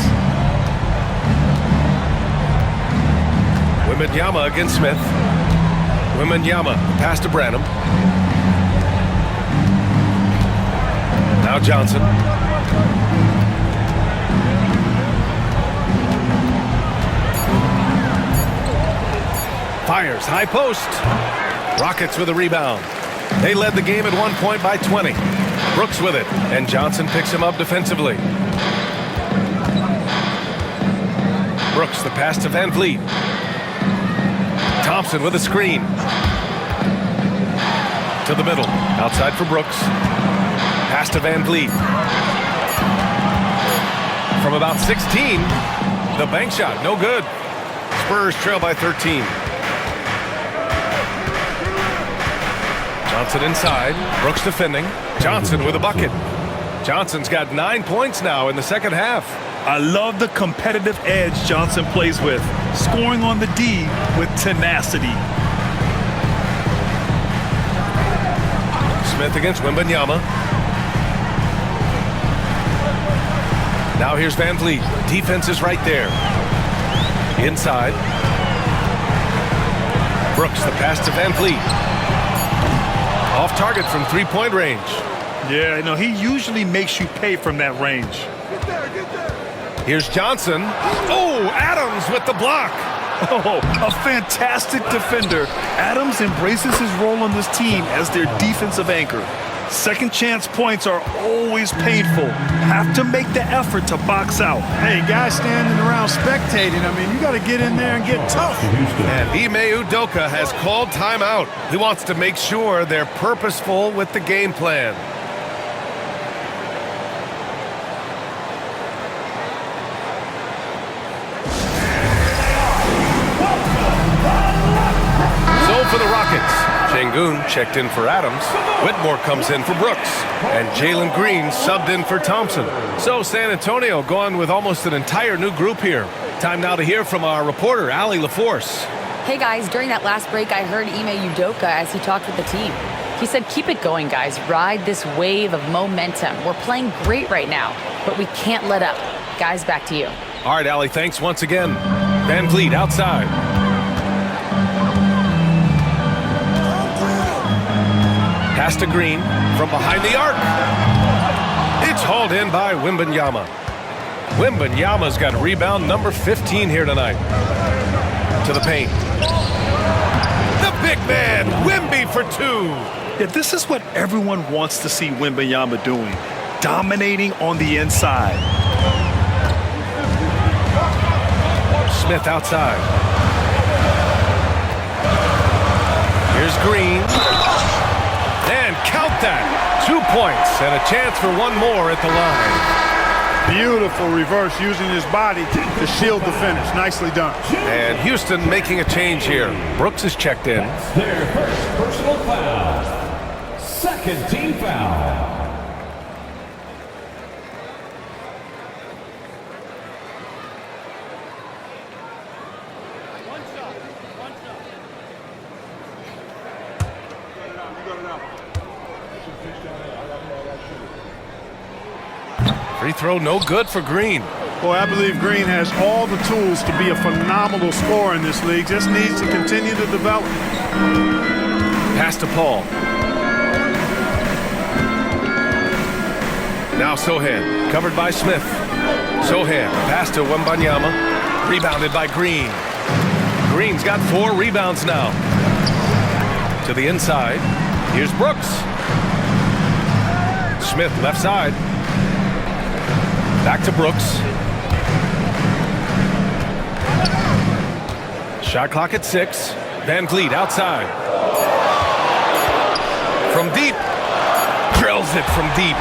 Wembanyama against Smith. Wembanyama, pass to Branham. Now Johnson. Fires, high post. Rockets with a rebound. They led the game at 1 point by 20. Brooks with it, and Johnson picks him up defensively. Brooks, the pass to Van Vliet. Thompson with a screen. To the middle, outside for Brooks. Pass to Van Vliet. From about 16, the bank shot, no good. Spurs trail by 13. Johnson inside. Brooks defending. Johnson with a bucket. Johnson's got 9 points now in the second half. I love the competitive edge Johnson plays with, scoring on the D with tenacity. Smith against Wembanyama. Now here's Van Vliet. Defense is right there. Inside. Brooks, the pass to Van Vliet. Off target from three-point range. Yeah, no, he usually makes you pay from that range. Here's Johnson. Oh, Adams with the block. Oh, a fantastic defender. Adams embraces his role on this team as their defensive anchor. Second chance points are always painful. Have to make the effort to box out. Hey, guys standing around spectating, I mean, you got to get in there and get tough. And Ime Udoka has called timeout. He wants to make sure they're purposeful with the game plan. So for the Rockets, Şengün checked in for Adams. Whitmore comes in for Brooks. And Jalen Green subbed in for Thompson. So San Antonio going with almost an entire new group here. Time now to hear from our reporter, Allie LaForce. Hey guys, during that last break, I heard Ime Udoka as he talked with the team. He said, keep it going, guys. Ride this wave of momentum. We're playing great right now, but we can't let up. Guys, back to you. All right, Allie, thanks once again. Van Vliet outside. Pass to Green from behind the arc. It's hauled in by Wembanyama. Wembanyama's got rebound number 15 here tonight. To the paint. The big man, Wemby for two. Yeah, this is what everyone wants to see Wembanyama doing. Dominating on the inside. Smith outside. Here's Green. And count that. 2 points and a chance for one more at the line. Beautiful reverse, using his body to shield the finish. Nicely done. And Houston making a change here. Brooks is checked in. That's their first personal foul. Second team foul. Free throw no good for Green. Boy, I believe Green has all the tools to be a phenomenal scorer in this league. Just needs to continue to develop. Pass to Paul. Now Sohan, covered by Smith. Sohan, pass to Wembanyama, rebounded by Green. Green's got 4 rebounds now. To the inside, here's Brooks. Smith, left side. Back to Brooks. Shot clock at 6. Van Vliet outside. From deep. Drills it from deep.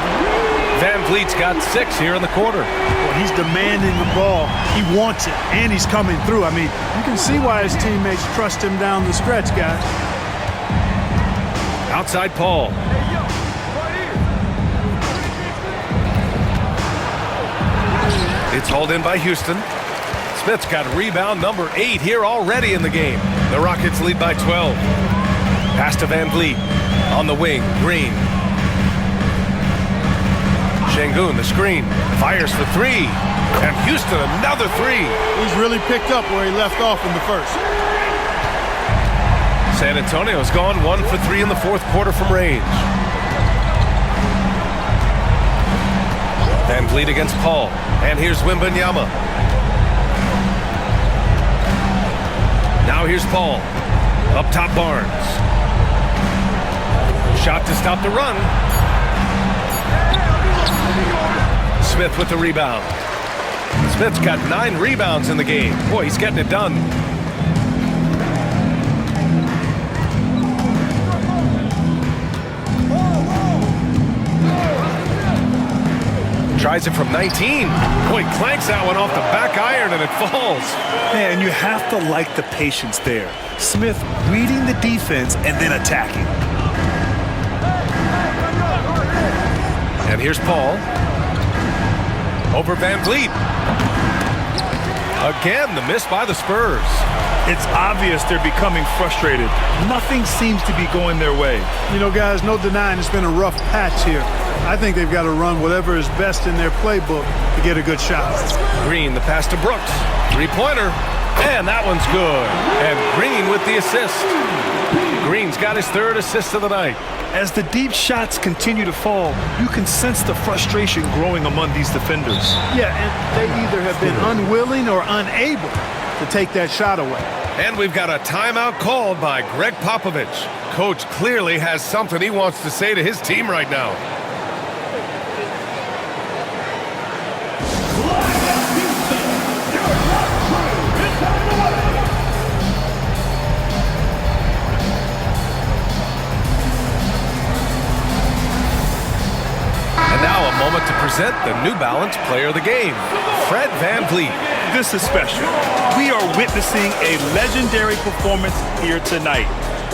Van Vliet's got 6 here in the quarter. Well, he's demanding the ball. He wants it, and he's coming through. I mean, you can see why his teammates trust him down the stretch, guys. Outside Paul. It's hauled in by Houston. Smith's got rebound number 8 here already in the game. The Rockets lead by 12. Pass to Van Vliet. On the wing, Green. Şengün, the screen. Fires for 3. And Houston, another 3. He's really picked up where he left off in the first. San Antonio's gone 1 for 3 in the 4th quarter from range. Van Vliet against Paul. And here's Wembanyama. Now here's Paul. Up top Barnes. Shot to stop the run. Smith with the rebound. Smith's got 9 rebounds in the game. Boy, he's getting it done. Tries it from 19. Boy, clanks that one off the back iron and it falls. Man, you have to like the patience there. Smith reading the defense and then attacking. And here's Paul. Over Van Vliet. Again, the miss by the Spurs. It's obvious they're becoming frustrated. Nothing seems to be going their way. You know, guys, no denying it's been a rough patch here. I think they've got to run whatever is best in their playbook to get a good shot. Green, the pass to Brooks. 3-pointer. And that one's good. And Green with the assist. Green's got his 3rd assist of the night. As the deep shots continue to fall, you can sense the frustration growing among these defenders. Yeah, and they either have been unwilling or unable to take that shot away. And we've got a timeout called by Greg Popovich. Coach clearly has something he wants to say to his team right now. Now a moment to present the New Balance Player of the Game, Fred Van Vliet. This is special. We are witnessing a legendary performance here tonight.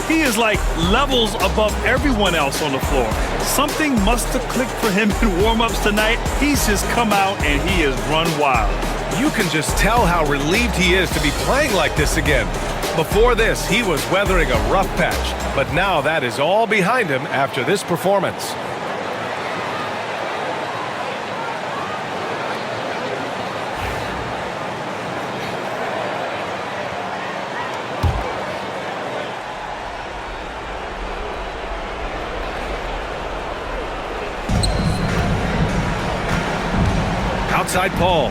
He is like levels above everyone else on the floor. Something must have clicked for him in warm-ups tonight. He's just come out and he has run wild. You can just tell how relieved he is to be playing like this again. Before this, he was weathering a rough patch, but now that is all behind him after this performance. Outside Paul.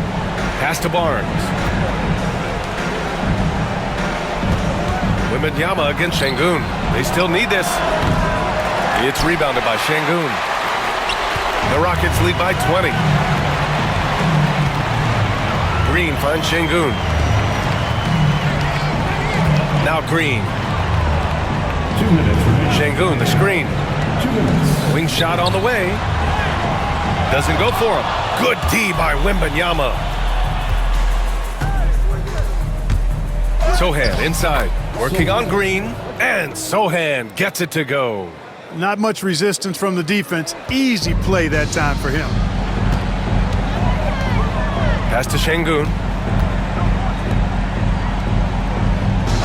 Pass to Barnes. Wembanyama against Şengün. They still need this. It's rebounded by Şengün. The Rockets lead by 20. Green finds Şengün. Now Green. 2 minutes remaining. Şengün, the screen. 2 minutes. Wing shot on the way. Doesn't go for him. Good D by Wembanyama. Sohan inside, working on Green, and Sohan gets it to go. Not much resistance from the defense. Easy play that time for him. Pass to Şengün.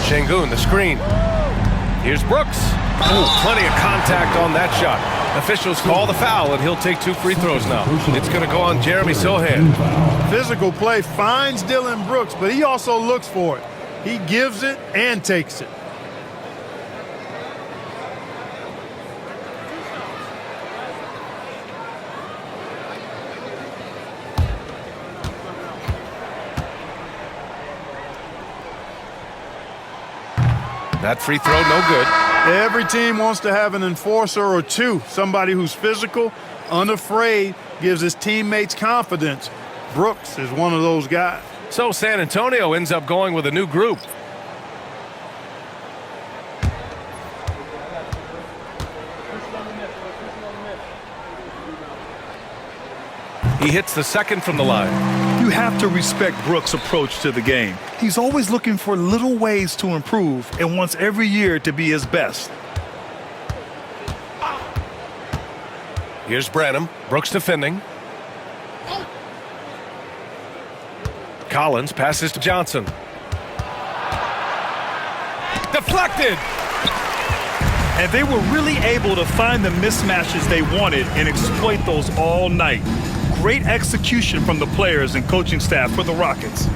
Şengün, the screen. Here's Brooks. Ooh, plenty of contact on that shot. Officials call the foul, and he'll take 2 free throws now. It's going to go on Jeremy Sohan. Physical play finds Dylan Brooks, but he also looks for it. He gives it and takes it. That free throw, no good. Every team wants to have an enforcer or two, somebody who's physical, unafraid, gives his teammates confidence. Brooks is one of those guys. So San Antonio ends up going with a new group. He hits the second from the line. You have to respect Brooks' approach to the game. He's always looking for little ways to improve and wants every year to be his best. Here's Branham. Brooks defending. Collins passes to Johnson. Deflected! And they were really able to find the mismatches they wanted and exploit those all night. Great execution from the players and coaching staff for the Rockets.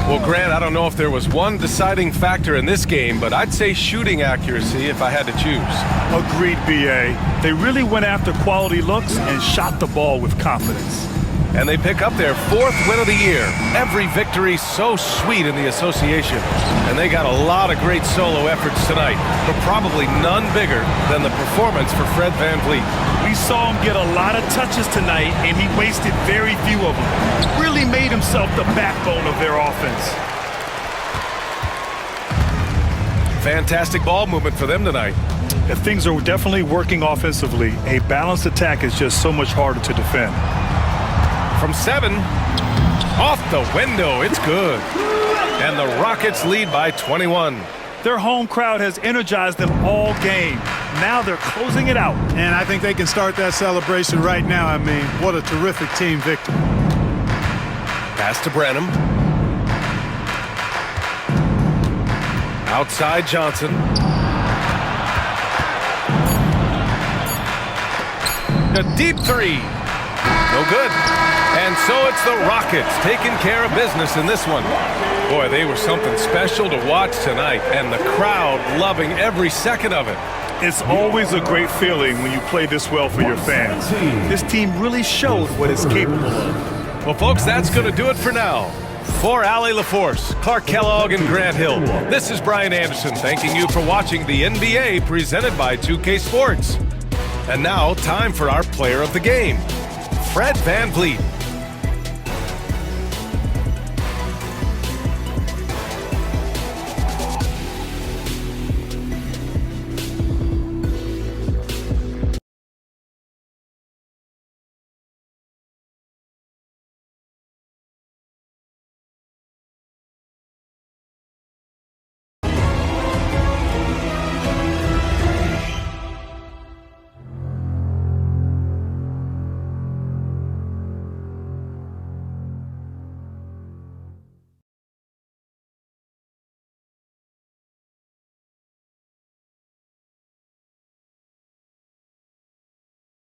Well, Grant, I don't know if there was one deciding factor in this game, but I'd say shooting accuracy if I had to choose. Agreed, B.A. They really went after quality looks and shot the ball with confidence. And they pick up their 4th win of the year. Every victory so sweet in the association. And they got a lot of great solo efforts tonight, but probably none bigger than the performance for Fred VanVleet. We saw him get a lot of touches tonight, and he wasted very few of them. Really made himself the backbone of their offense. Fantastic ball movement for them tonight. If things are definitely working offensively, a balanced attack is just so much harder to defend. From 7, off the window, it's good. And the Rockets lead by 21. Their home crowd has energized them all game. Now they're closing it out. And I think they can start that celebration right now. I mean, what a terrific team victory. Pass to Branham. Outside Johnson. A deep 3. No good. And so it's the Rockets taking care of business in this one. Boy, they were something special to watch tonight, and the crowd loving every second of it. It's always a great feeling when you play this well for your fans. This team really showed what it's capable of. Well, folks, that's going to do it for now. For Allie LaForce, Clark Kellogg, and Grant Hill, this is Brian Anderson thanking you for watching the NBA presented by 2K Sports. And now, time for our player of the game, Fred VanVleet.